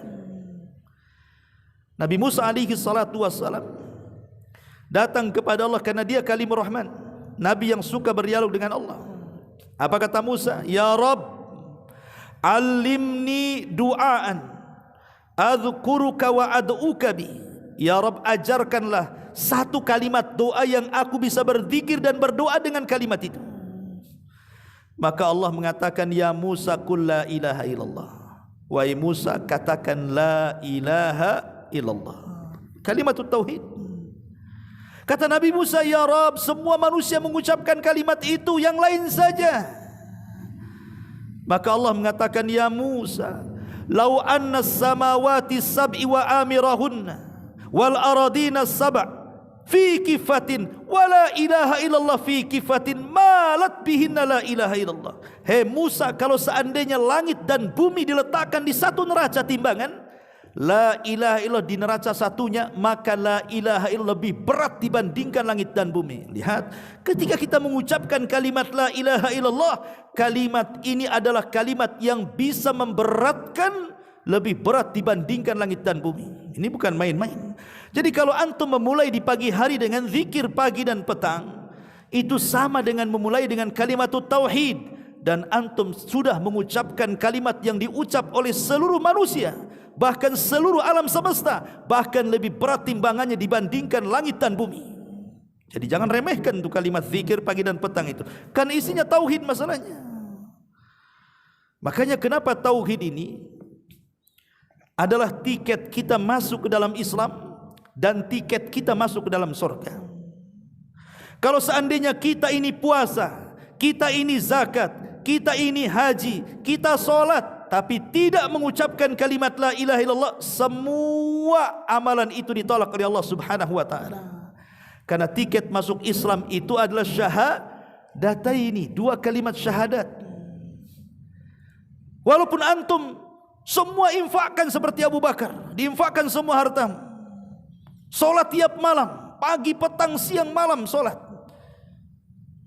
Nabi Musa alaihi salatu wassalam datang kepada Allah karena dia kalimur rahman, Nabi yang suka berdialog dengan Allah. Apa kata Musa? Ya Rabb, alimni du'aan adzukuruka wa ad'uka bi. Ya Rabb, ajarkanlah satu kalimat doa yang aku bisa berzikir dan berdoa dengan kalimat itu. Maka Allah mengatakan, ya Musa qul la ilaha illallah. Wahai Musa, katakan la ilaha illallah. Kalimat tauhid. Kata Nabi Musa, ya Rabb, semua manusia mengucapkan kalimat itu, yang lain saja. Maka Allah mengatakan, ya Musa, lau anna samawati sab'i wa amirahunna wal aradina sab' fi kifatin wala ilaha illallah fi kifatin malat bihinna la ilaha illallah. Hei Musa, kalau seandainya langit dan bumi diletakkan di satu neraca timbangan, la ilaha illallah di neraca satunya, maka la ilaha illallah lebih berat dibandingkan langit dan bumi. Lihat, ketika kita mengucapkan kalimat la ilaha illallah, kalimat ini adalah kalimat yang bisa memberatkan, lebih berat dibandingkan langit dan bumi. Ini bukan main-main. Jadi kalau antum memulai di pagi hari dengan zikir pagi dan petang, itu sama dengan memulai dengan kalimat tauhid, dan antum sudah mengucapkan kalimat yang diucap oleh seluruh manusia, bahkan seluruh alam semesta, bahkan lebih berat timbangannya dibandingkan langit dan bumi. Jadi jangan remehkan itu kalimat zikir pagi dan petang itu, kan isinya tauhid masalahnya. Makanya kenapa tauhid ini adalah tiket kita masuk ke dalam Islam dan tiket kita masuk ke dalam surga. Kalau seandainya kita ini puasa, kita ini zakat, kita ini haji, kita solat, tapi tidak mengucapkan kalimat la ilaha illallah, semua amalan itu ditolak oleh Allah Subhanahu wa taala. Karena tiket masuk Islam itu adalah syahadataini, dua kalimat syahadat. Walaupun antum semua infakkan seperti Abu Bakar, diinfakkan semua hartamu, solat tiap malam, pagi, petang, siang, malam solat,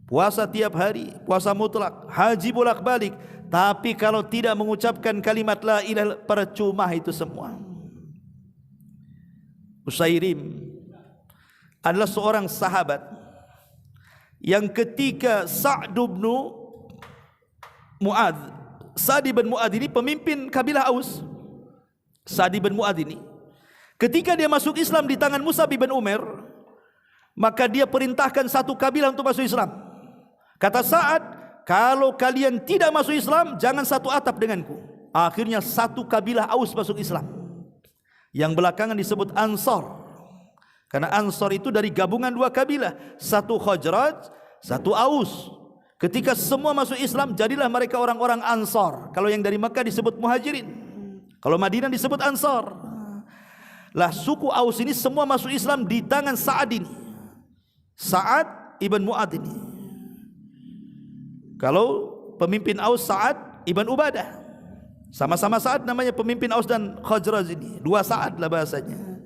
puasa tiap hari, puasa mutlak, haji bolak-balik, tapi kalau tidak mengucapkan kalimat la ilaha, percuma itu semua. Usairim adalah seorang sahabat yang ketika Sa'd bin Mu'adz ini pemimpin kabilah Aus. Sa'd bin Mu'adz ini ketika dia masuk Islam di tangan Mus'ab bin Umair, Maka dia perintahkan satu kabilah untuk masuk Islam. Kata Sa'ad, kalau kalian tidak masuk Islam, jangan satu atap denganku. Akhirnya satu kabilah Aus masuk Islam, yang belakangan disebut Ansar. Karena Ansar itu dari gabungan dua kabilah, satu Khazraj, satu Aus. Ketika semua masuk Islam, jadilah mereka orang-orang Ansar. Kalau yang dari Mekah disebut Muhajirin, kalau Madinah disebut Ansar. Lah suku Aus ini semua masuk Islam di tangan Sa'ad ini, Sa'ad ibn Mu'ad ini. Kalau pemimpin Aus Sa'ad ibn Ubadah, sama-sama Sa'ad namanya pemimpin Aus dan Khazraj ini, dua Sa'ad lah bahasanya.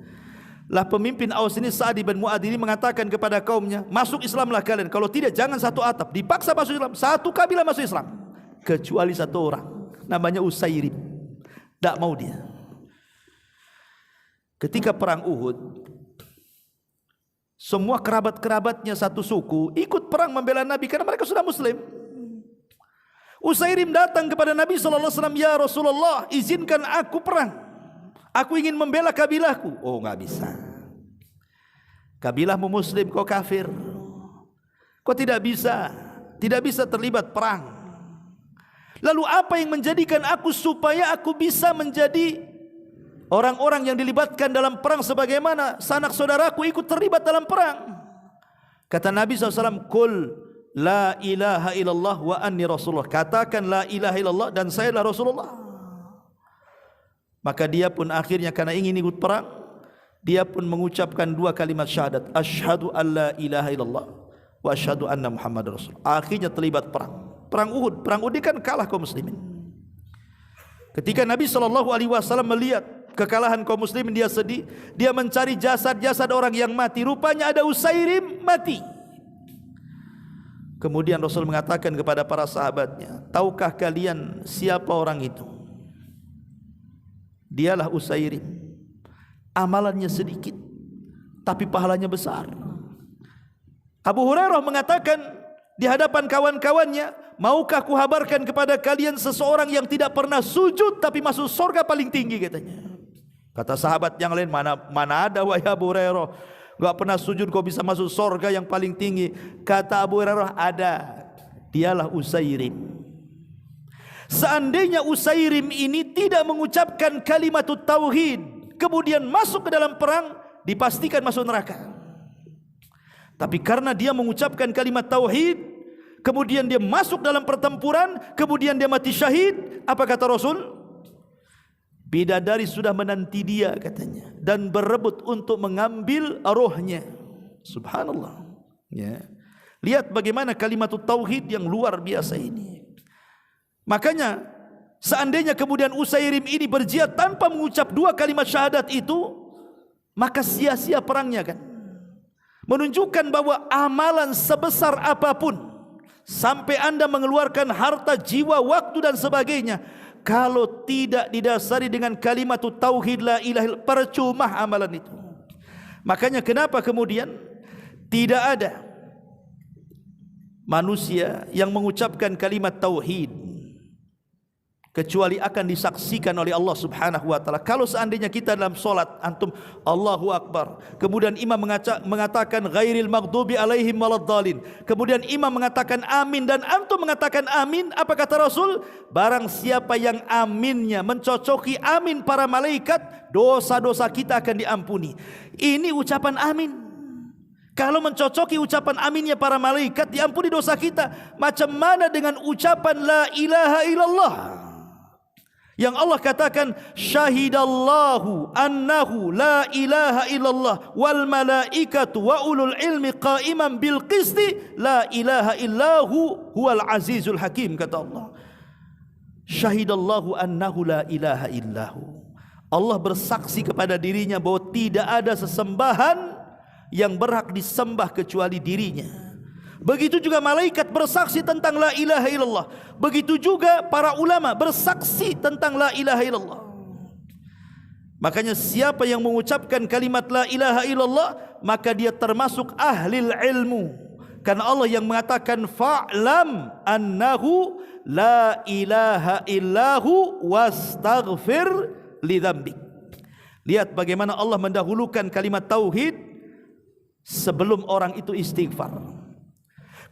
Lah pemimpin Aus ini Sa'ad ibn Mu'ad ini mengatakan kepada kaumnya, masuk Islamlah kalian, kalau tidak jangan satu atap. Dipaksa masuk Islam, satu kabilah masuk Islam, kecuali satu orang namanya Usairim, tidak mau dia. Ketika perang Uhud, semua kerabat-kerabatnya satu suku ikut perang membela Nabi karena mereka sudah Muslim. Usairim datang kepada Nabi SAW, ya Rasulullah, izinkan aku perang, aku ingin membela kabilahku. Oh, nggak bisa, kabilahmu Muslim, kau kafir, kau tidak bisa terlibat perang. Lalu apa yang menjadikan aku supaya aku bisa menjadi orang-orang yang dilibatkan dalam perang sebagaimana sanak saudaraku ikut terlibat dalam perang? Kata Nabi SAW, Qul la ilaha illallah wa anni rasulullah. Katakan la ilaha illallah dan saya adalah Rasulullah. Maka dia pun akhirnya karena ingin ikut perang, dia pun mengucapkan dua kalimat syahadat, asyhadu an la ilaha illallah wa asyhadu anna Muhammad Rasul. Akhirnya terlibat perang Uhud. Perang Uhud kan kalah kaum muslimin. Ketika Nabi SAW melihat kekalahan kaum muslimin, dia sedih. Dia mencari jasad-jasad orang yang mati. Rupanya ada Usairim mati. Kemudian Rasul mengatakan kepada para sahabatnya, tahukah kalian siapa orang itu? Dialah Usairim. Amalannya sedikit, tapi pahalanya besar. Abu Hurairah mengatakan di hadapan kawan-kawannya, maukah kuhabarkan kepada kalian seseorang yang tidak pernah sujud tapi masuk surga paling tinggi, katanya. Kata sahabat yang lain, mana ada wahai Abu Hurairah, gak pernah sujud kau bisa masuk surga yang paling tinggi. Kata Abu Hurairah, ada, dialah Usairim. Seandainya Usairim ini tidak mengucapkan kalimat tauhid, kemudian masuk ke dalam perang, dipastikan masuk neraka. Tapi karena dia mengucapkan kalimat tauhid, kemudian dia masuk dalam pertempuran, kemudian dia mati syahid, apa kata Rasul? Bidadari sudah menanti dia, katanya, dan berebut untuk mengambil rohnya. Subhanallah, ya. Lihat bagaimana kalimat tauhid yang luar biasa ini. Makanya seandainya kemudian Usairim ini berjihad tanpa mengucap dua kalimat syahadat itu, maka sia-sia perangnya, kan. Menunjukkan bahwa amalan sebesar apapun, sampai Anda mengeluarkan harta, jiwa, waktu dan sebagainya, kalau tidak didasari dengan kalimat tauhid la ilaha illallah, percuma amalan itu. Makanya kenapa kemudian tidak ada manusia yang mengucapkan kalimat tauhid kecuali akan disaksikan oleh Allah Subhanahu wa taala. Kalau seandainya kita dalam solat, antum Allahu Akbar, kemudian imam mengatakan ghairil maghdubi alaihim waladdallin, kemudian imam mengatakan amin dan antum mengatakan amin, apa kata Rasul? Barang siapa yang aminnya mencocoki amin para malaikat, dosa-dosa kita akan diampuni. Ini ucapan amin. Kalau mencocoki ucapan aminnya para malaikat, diampuni dosa kita. Macam mana dengan ucapan la ilaha illallah, yang Allah katakan syahidallahu annahu la ilaha illallah wal malaikatu wa ulul ilmi qa'iman bil qisti la ilaha illahu huwal azizul hakim, kata Allah. Syahidallahu annahu la ilaha illahu, Allah bersaksi kepada dirinya bahwa tidak ada sesembahan yang berhak disembah kecuali dirinya. Begitu juga malaikat bersaksi tentang la ilaha illallah. Begitu juga para ulama bersaksi tentang la ilaha illallah. Makanya siapa yang mengucapkan kalimat la ilaha illallah, maka dia termasuk ahlil ilmu. Karena Allah yang mengatakan fa'lam annahu la ilaha illahu wastaghfir li dzambik. Lihat bagaimana Allah mendahulukan kalimat tauhid sebelum orang itu istighfar.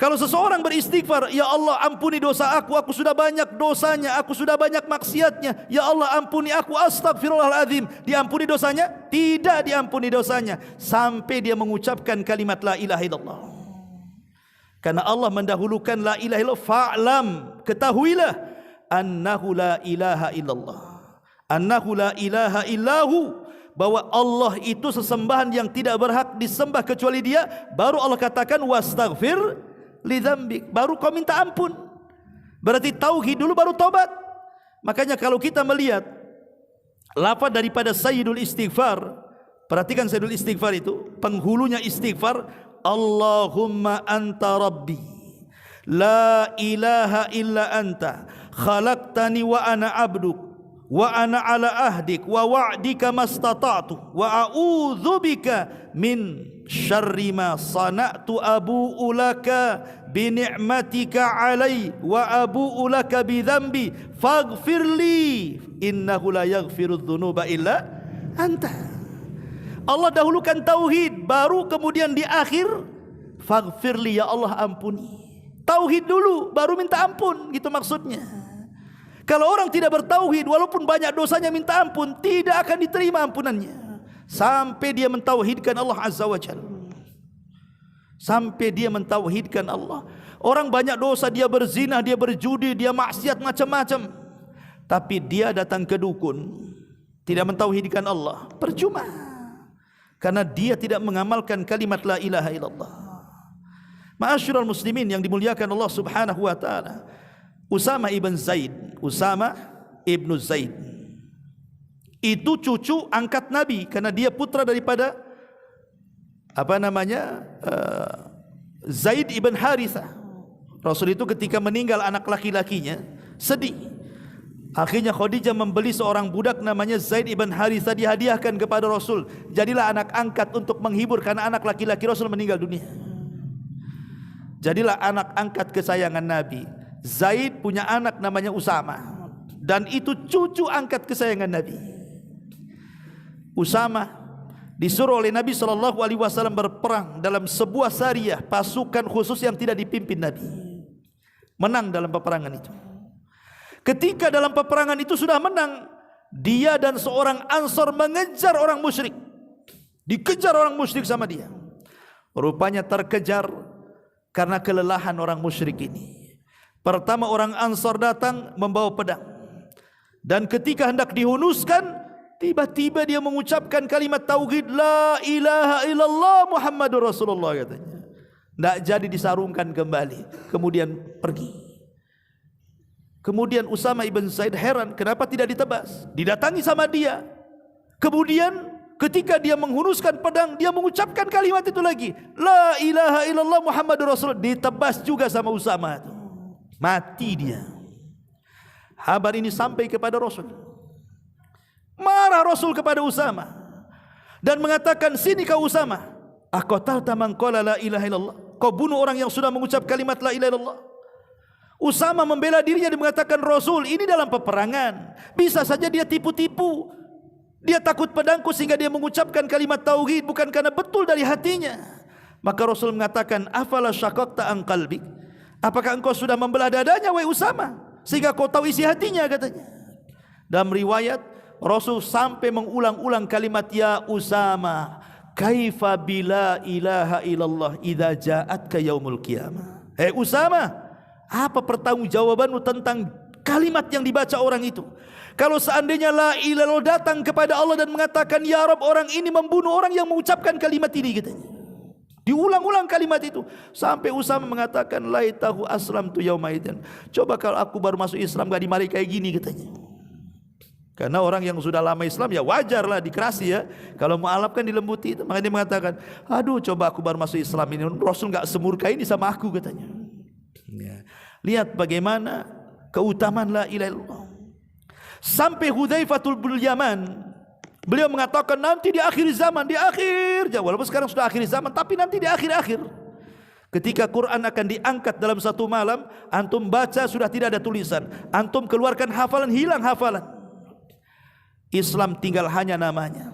Kalau seseorang beristighfar, ya Allah ampuni dosa aku sudah banyak dosanya, aku sudah banyak maksiatnya, ya Allah ampuni aku, astagfirullahaladzim, diampuni dosanya? Tidak diampuni dosanya sampai dia mengucapkan kalimat la ilaha illallah. Karena Allah mendahulukan la ilaha illallah, fa'lam, ketahuilah, annahu la ilaha illallah, annahu la ilaha illahu, bahwa Allah itu sesembahan yang tidak berhak disembah kecuali Dia. Baru Allah katakan wastaghfir lidzambik, baru kau minta ampun. Berarti tauhid dulu baru tobat. Makanya kalau kita melihat lafaz daripada sayyidul istighfar, perhatikan sayyidul istighfar itu, penghulunya istighfar, Allahumma anta rabbi la ilaha illa anta khalaqtani wa ana abduk wa ana ala ahdik wa wa'dika mastata'tu wa a'udzu bika min syarri ma sana'tu abu'u laka bi ni'matika 'alai wa abu'u laka bi dzambi faghfirli innahu la yaghfirudz dzunuba illa anta. Allah dahulukan tauhid, baru kemudian di akhir faghfirli, ya Allah ampuni. Tauhid dulu baru minta ampun, gitu maksudnya. Kalau orang tidak bertauhid, walaupun banyak dosanya minta ampun, tidak akan diterima ampunannya sampai dia mentauhidkan Allah Azza wa Jalla. Sampai dia mentauhidkan Allah. Orang banyak dosa, dia berzina, dia berjudi, dia maksiat macam-macam, tapi dia datang ke dukun, tidak mentauhidkan Allah, percuma, karena dia tidak mengamalkan kalimat la ilaha illallah. Ma'asyiral muslimin yang dimuliakan Allah Subhanahu wa taala, Usama ibn Zaid, Usama ibn Zaid itu cucu angkat Nabi, karena dia putra daripada Zaid ibn Harithah. Rasul itu ketika meninggal anak laki-lakinya sedih. Akhirnya Khadijah membeli seorang budak namanya Zaid ibn Harithah, dihadiahkan kepada Rasul. Jadilah anak angkat untuk menghibur, karena anak laki-laki Rasul meninggal dunia. Jadilah anak angkat kesayangan Nabi. Zaid punya anak namanya Usama, dan itu cucu angkat kesayangan Nabi. Usama disuruh oleh Nabi SAW berperang dalam sebuah sariyah, pasukan khusus yang tidak dipimpin Nabi. Menang dalam peperangan itu. Ketika dalam peperangan itu sudah menang, dia dan seorang Ansor mengejar orang musyrik. Dikejar orang musyrik sama dia. Rupanya terkejar karena kelelahan orang musyrik ini. Pertama orang Ansor datang membawa pedang, dan ketika hendak dihunuskan, tiba-tiba dia mengucapkan kalimat tauhid la ilaha illallah Muhammadur Rasulullah, katanya. Tidak jadi disarungkan kembali, kemudian pergi. Kemudian Usama ibn Zaid heran, kenapa tidak ditebas? Didatangi sama dia. Kemudian ketika dia menghunuskan pedang, dia mengucapkan kalimat itu lagi, la ilaha illallah Muhammadur Rasulullah. Ditebas juga sama Usama itu. Mati dia. Kabar ini sampai kepada Rasul. Marah Rasul kepada Usama dan mengatakan, sini kau Usama, aqatalta man qala la ilaha illallah, kau bunuh orang yang sudah mengucap kalimat la ilaha illallah. Usama membela dirinya dan mengatakan, Rasul, ini dalam peperangan, bisa saja dia tipu-tipu, dia takut pedangku sehingga dia mengucapkan kalimat tauhid, bukan karena betul dari hatinya. Maka Rasul mengatakan, afala syaqaqta an qalbik, apakah engkau sudah membelah dadanya wahai Usama sehingga kau tahu isi hatinya, katanya. Dalam riwayat Rasul sampai mengulang-ulang kalimat ya Usama, kaifa bila ilaha illallah idza ja'atka yaumul qiyamah. Usama, apa pertanggungjawabanmu tentang kalimat yang dibaca orang itu? Kalau seandainya la ilaha illallah datang kepada Allah dan mengatakan ya Rabb, orang ini membunuh orang yang mengucapkan kalimat ini, katanya. Diulang-ulang kalimat itu sampai Usama mengatakan laitahu aslamtu yaumaidzin, coba kalau aku baru masuk Islam gak dimarahi kayak gini, katanya. Karena orang yang sudah lama Islam ya wajarlah dikerasi ya. Kalau mu'alaf kan dilembuti itu. Makanya dia mengatakan, aduh coba aku baru masuk Islam ini, Rasul gak semurka ini sama aku, katanya. Ya. Lihat bagaimana keutamaan la ilaha illallah. Sampai Hudzaifatul bin Yaman, beliau mengatakan nanti di akhir zaman, walaupun sekarang sudah akhir zaman, tapi nanti di akhir-akhir, ketika Quran akan diangkat dalam satu malam, antum baca sudah tidak ada tulisan, antum keluarkan hafalan, hilang hafalan. Islam tinggal hanya namanya.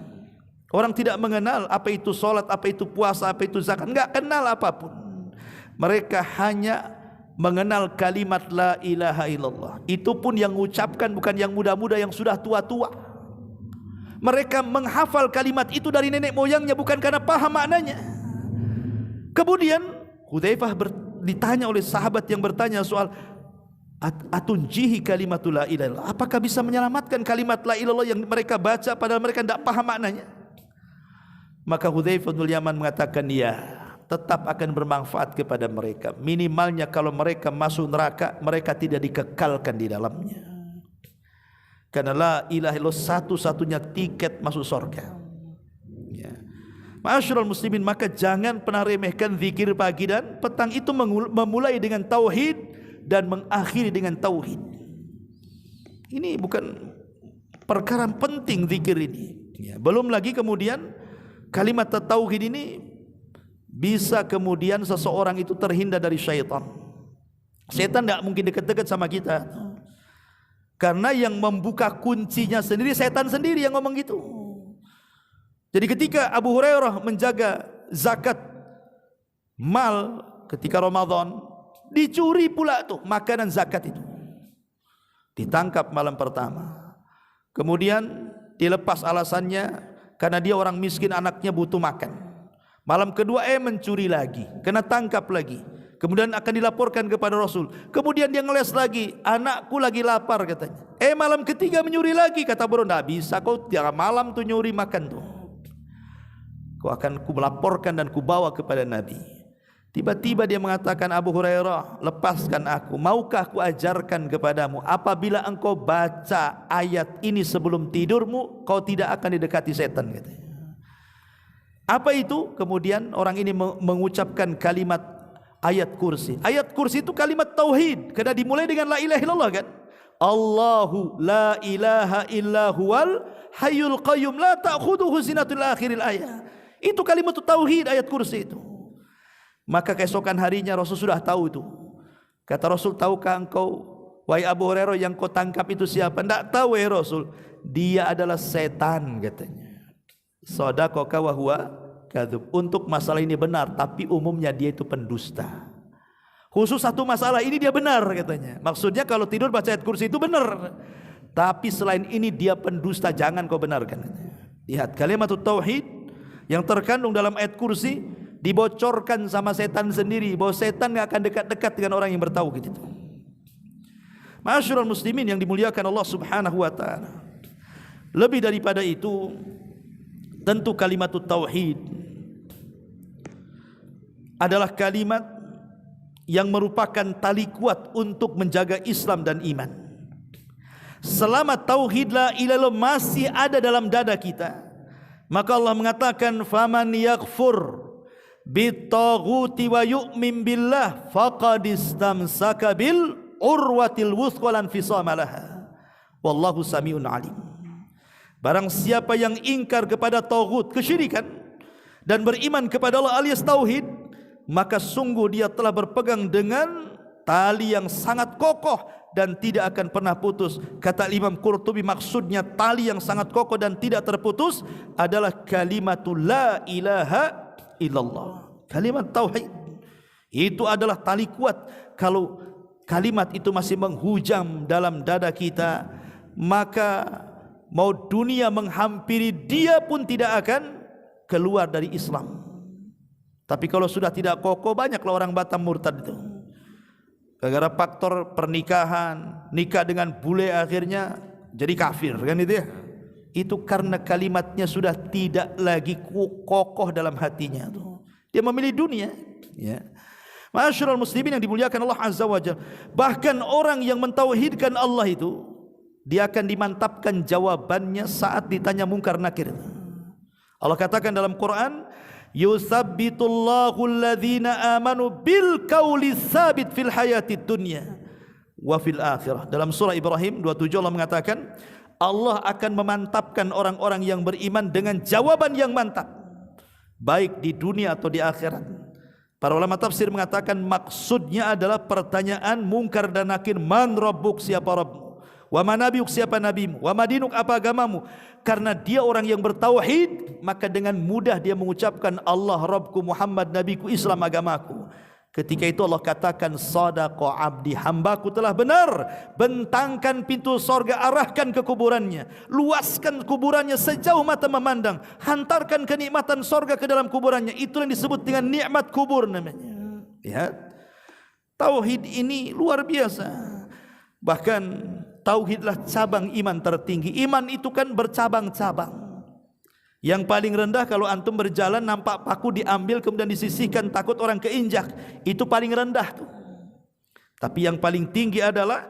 Orang tidak mengenal apa itu solat, apa itu puasa, apa itu zakat, enggak kenal apapun. Mereka hanya mengenal kalimat la ilaha illallah. Itu pun yang mengucapkan bukan yang muda-muda, yang sudah tua-tua. Mereka menghafal kalimat itu dari nenek moyangnya, bukan karena paham maknanya. Kemudian Hudzaifah ditanya oleh sahabat yang bertanya soal atunjihi kalimatul la ilaha illallah, apakah bisa menyelamatkan kalimat la ilaha illallah yang mereka baca padahal mereka tidak paham maknanya? Maka Hudzaifah bin Yaman mengatakan, ya, tetap akan bermanfaat kepada mereka. Minimalnya kalau mereka masuk neraka, mereka tidak dikekalkan di dalamnya. Karena la ilaha illallah satu-satunya tiket masuk surga. Ya. Ma'asyiral muslimin, maka jangan pernah remehkan zikir pagi dan petang. Itu memulai dengan tauhid dan mengakhiri dengan tauhid. Ini bukan perkara penting zikir ini. Ya. Belum lagi kemudian kalimat tauhid ini bisa kemudian seseorang itu terhindar dari syaitan. Syaitan tidak mungkin dekat-dekat sama kita, karena yang membuka kuncinya sendiri setan sendiri yang ngomong gitu. Jadi ketika Abu Hurairah menjaga zakat mal ketika Ramadan, dicuri pula tuh makanan zakat itu. Ditangkap malam pertama. Kemudian dilepas alasannya karena dia orang miskin, anaknya butuh makan. Malam kedua mencuri lagi, kena tangkap lagi. Kemudian akan dilaporkan kepada Rasul. Kemudian dia ngeles lagi, anakku lagi lapar katanya. Malam ketiga menyuri lagi, kata Bro, tidak bisa kau tiap malam tuh nyuri makan tuh. Kau akan ku melaporkan dan ku bawa kepada Nabi. Tiba-tiba dia mengatakan, Abu Hurairah, lepaskan aku. Maukah ku ajarkan kepadamu, apabila engkau baca ayat ini sebelum tidurmu, kau tidak akan didekati setan katanya. Apa itu? Kemudian orang ini mengucapkan kalimat ayat kursi. Ayat kursi itu kalimat tauhid, karena dimulai dengan la ilaha illallah kan. Allahu la ilaha illa huwal hayyul qayyum la ta'khudhuhu sinatun ila akhiril ayat. Itu kalimat tauhid ayat kursi itu. Maka keesokan harinya Rasul sudah tahu itu. Kata Rasul, tahukah engkau wahai Abu Hurairah yang kau tangkap itu siapa? Tidak tahu ya Rasul. Dia adalah setan katanya. Shadaqaka wa huwa kadzub. Untuk masalah ini benar, tapi umumnya dia itu pendusta. Khusus satu masalah ini dia benar katanya. Maksudnya kalau tidur baca ayat kursi itu benar. Tapi selain ini dia pendusta, jangan kau benarkan. Lihat kalimat tauhid yang terkandung dalam ayat kursi dibocorkan sama setan sendiri, bahwa setan tidak akan dekat-dekat dengan orang yang bertauhid itu. Ma'asyiral muslimin yang dimuliakan Allah Subhanahu wa taala. Lebih daripada itu, tentu kalimat tauhid adalah kalimat yang merupakan tali kuat untuk menjaga Islam dan iman. Selama tauhid la ilaha illallah masih ada dalam dada kita, maka Allah mengatakan, faman yakfur bitaghuti wa yu'min billah faqad istamsaka bil urwatil wuthqa lan fisama laha wallahu samiun alim. Barang siapa yang ingkar kepada taghut, kesyirikan, dan beriman kepada Allah alias tauhid, maka sungguh dia telah berpegang dengan tali yang sangat kokoh dan tidak akan pernah putus. Kata Imam Qurtubi, maksudnya tali yang sangat kokoh dan tidak terputus adalah kalimatul la ilaha illallah. Kalimat tauhid itu adalah tali kuat. Kalau kalimat itu masih menghujam dalam dada kita, maka mau dunia menghampiri dia pun tidak akan keluar dari Islam. Tapi kalau sudah tidak kokoh, banyaklah orang Batam murtad itu. Gara-gara faktor pernikahan, nikah dengan bule akhirnya jadi kafir kan itu ya. Itu karena kalimatnya sudah tidak lagi kokoh dalam hatinya tuh. Dia memilih dunia, ya. Ma'asyiral muslimin yang dimuliakan Allah Azza wa Jalla. Bahkan orang yang mentauhidkan Allah itu, dia akan dimantapkan jawabannya saat ditanya mungkar nakir. Allah katakan dalam Quran, yusabbitullahu alladhina amanu bil qawli tsabit fil hayatid dunya wa fil akhirah. Dalam surah Ibrahim 27 Allah mengatakan, Allah akan memantapkan orang-orang yang beriman dengan jawaban yang mantap, baik di dunia atau di akhirat. Para ulama tafsir mengatakan maksudnya adalah pertanyaan mungkar dan nakir, man rabbuk, siapa Rabbmu, Wa manabiyuk, siapa nabimu? Wa madinuk, apa agamamu? Karena dia orang yang bertauhid, maka dengan mudah dia mengucapkan Allah Rabbku, Muhammad Nabiku, Islam agamaku. Ketika itu Allah katakan, sadaqa abdi, hambaku telah benar. Bentangkan pintu sorga, arahkan ke kuburannya, luaskan kuburannya sejauh mata memandang, hantarkan kenikmatan sorga ke dalam kuburannya. Itu yang disebut dengan nikmat kubur namanya. Lihat, tauhid ini luar biasa. Bahkan tauhidlah cabang iman tertinggi. Iman itu kan bercabang-cabang. Yang paling rendah kalau antum berjalan nampak paku diambil kemudian disisihkan, takut orang keinjak. Itu paling rendah tuh. Tapi yang paling tinggi adalah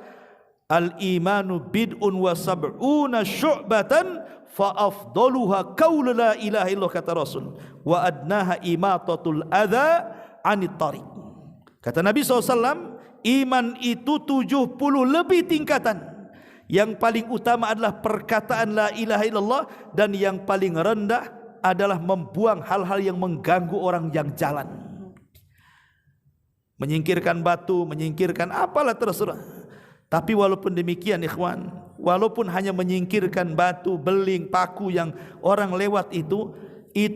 al-imanu bid'un wa sab'una syu'batan fa afdaluha qaulu la ilaha illallah, kata Rasul, wa adnaha imatatul adza 'anit tariq. Kata Nabi SAW, iman itu 70 lebih tingkatan. Yang paling utama adalah perkataan la ilaha illallah, dan yang paling rendah adalah membuang hal-hal yang mengganggu orang yang jalan. Menyingkirkan batu, menyingkirkan apalah terserah. Tapi walaupun demikian ikhwan, walaupun hanya menyingkirkan batu, beling, paku yang orang lewat itu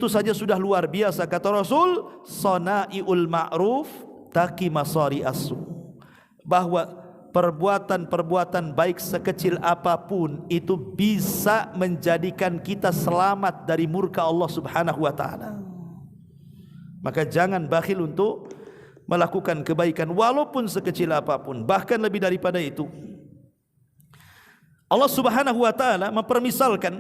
saja sudah luar biasa. Kata Rasul, sana'iul ma'ruf taqi masari as-su, bahwa perbuatan-perbuatan baik sekecil apapun itu bisa menjadikan kita selamat dari murka Allah Subhanahu wa taala. Maka jangan bakhil untuk melakukan kebaikan walaupun sekecil apapun. Bahkan lebih daripada itu, Allah Subhanahu wa taala mempermisalkan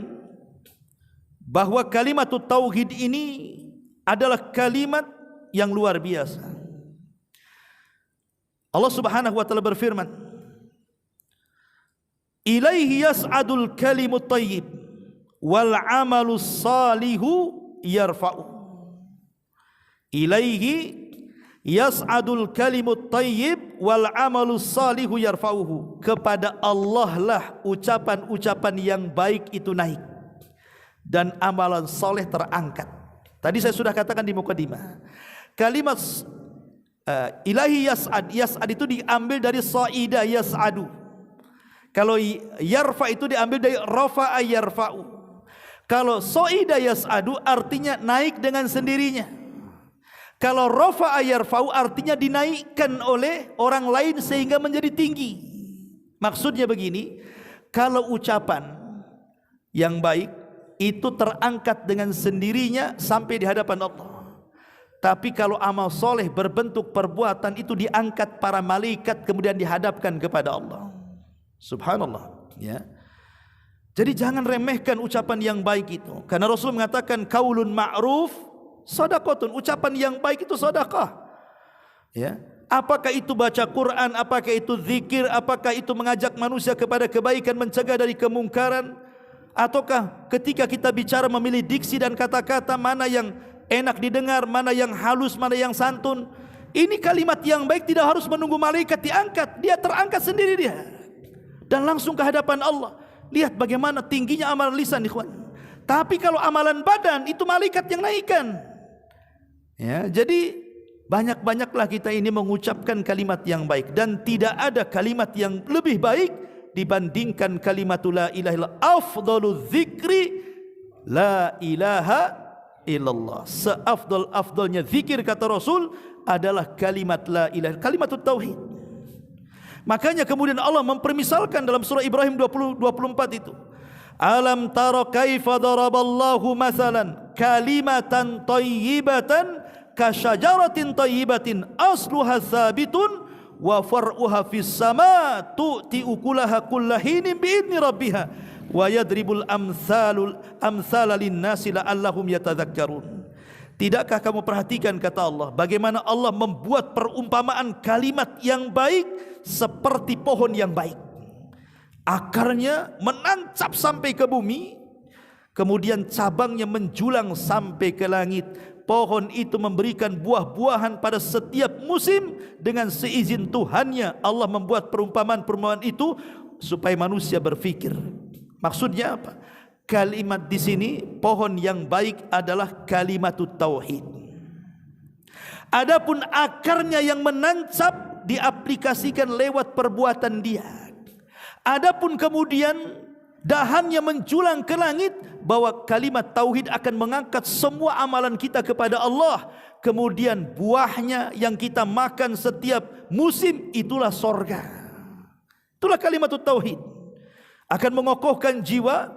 bahwa kalimat tauhid ini adalah kalimat yang luar biasa. Allah Subhanahu wa taala berfirman, ilaihi yas'adul kalimut thayyib wal 'amalus salihu yarfa'u. Ilaihi yas'adul kalimut thayyib wal 'amalus salihu yarfa'uhu. Kepada Allah lah ucapan-ucapan yang baik itu naik dan amalan soleh terangkat. Tadi saya sudah katakan di mukadimah, kalimat ilahi yas'ad, yas'ad itu diambil dari sa'ida yas'adu. Kalau yarfa itu diambil dari rafa'a yarfa'u. Kalau sa'ida yas'adu artinya naik dengan sendirinya. Kalau rafa'a yarfa'u artinya dinaikkan oleh orang lain sehingga menjadi tinggi. Maksudnya begini, kalau ucapan yang baik itu terangkat dengan sendirinya sampai di hadapan Allah. Tapi kalau amal soleh berbentuk perbuatan itu diangkat para malaikat kemudian dihadapkan kepada Allah. Subhanallah, ya. Jadi jangan remehkan ucapan yang baik itu. Karena Rasul mengatakan qaulun ma'ruf shadaqatun, ucapan yang baik itu sedekah. Ya. Apakah itu baca Quran, apakah itu zikir, apakah itu mengajak manusia kepada kebaikan, mencegah dari kemungkaran, ataukah ketika kita bicara memilih diksi dan kata-kata mana yang enak didengar, mana yang halus, mana yang santun. Ini kalimat yang baik tidak harus menunggu malaikat diangkat, dia terangkat sendiri dia dan langsung ke hadapan Allah. Lihat bagaimana tingginya amalan lisan, ikhwan. Tapi kalau amalan badan itu malaikat yang naikkan. Ya, jadi banyak-banyaklah kita ini mengucapkan kalimat yang baik, dan tidak ada kalimat yang lebih baik dibandingkan kalimat la ilaha illallah. Afdalul dzikri la ilaha illallah. Seafdal-afdalnya zikir, kata Rasul, adalah kalimat la ilaha, kalimat tauhid. Makanya kemudian Allah mempermisalkan dalam surah Ibrahim 24 itu, alam tara kaifa daraballahu mathalan kalimatan thayyibatan kasyajaratin thayyibatin asluha tsabitun wa far'uha fis sama tu'ti ukulaha kullahinin biidni rabbiha wa yadribul amsala linnasi la'allahum yatadzakkarun. Tidakkah kamu perhatikan, kata Allah, bagaimana Allah membuat perumpamaan kalimat yang baik seperti pohon yang baik. Akarnya menancap sampai ke bumi, kemudian cabangnya menjulang sampai ke langit. Pohon itu memberikan buah-buahan pada setiap musim dengan seizin Tuhannya. Allah membuat perumpamaan-perumpamaan itu supaya manusia berfikir. Maksudnya apa? Kalimat di sini, pohon yang baik adalah kalimatut tauhid. Adapun akarnya yang menancap diaplikasikan lewat perbuatan dia. Adapun kemudian dahannya menjulang ke langit, bahwa kalimat tauhid akan mengangkat semua amalan kita kepada Allah. Kemudian buahnya yang kita makan setiap musim itulah sorga. Itulah kalimat tauhid. Akan mengokohkan jiwa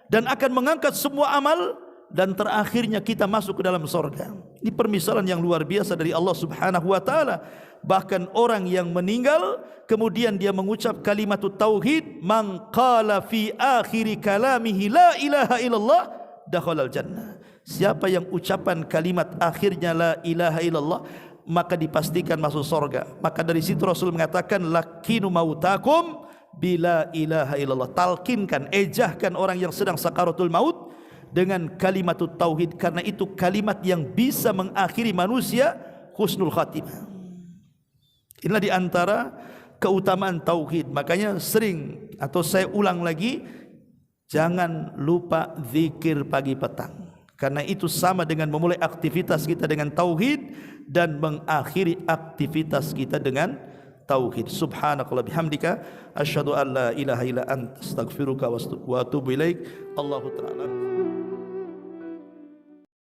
dan akan mengangkat semua amal, dan terakhirnya kita masuk ke dalam sorga. Ini permisalan yang luar biasa dari Allah Subhanahu wa taala. Bahkan orang yang meninggal kemudian dia mengucap kalimat tauhid, man qala fi akhir kalamihi la ilaha illallah dakhalal jannah. Siapa yang ucapan kalimat akhirnya la ilaha illallah, maka dipastikan masuk sorga. Maka dari situ Rasul mengatakan, lakinu mautakum bila ilaha illallah. Talkinkan, ejahkan orang yang sedang sakaratul maut dengan kalimat tauhid, karena itu kalimat yang bisa mengakhiri manusia husnul khatimah. Inilah di antara keutamaan tauhid. Makanya sering, atau saya ulang lagi, jangan lupa zikir pagi petang, karena itu sama dengan memulai aktivitas kita dengan tauhid dan mengakhiri aktivitas kita dengan tauhid. Subhanakallah bihamdika asyhadu an la ilaha illa anta astaghfiruka wa atubu ilaik. Allahu ta'ala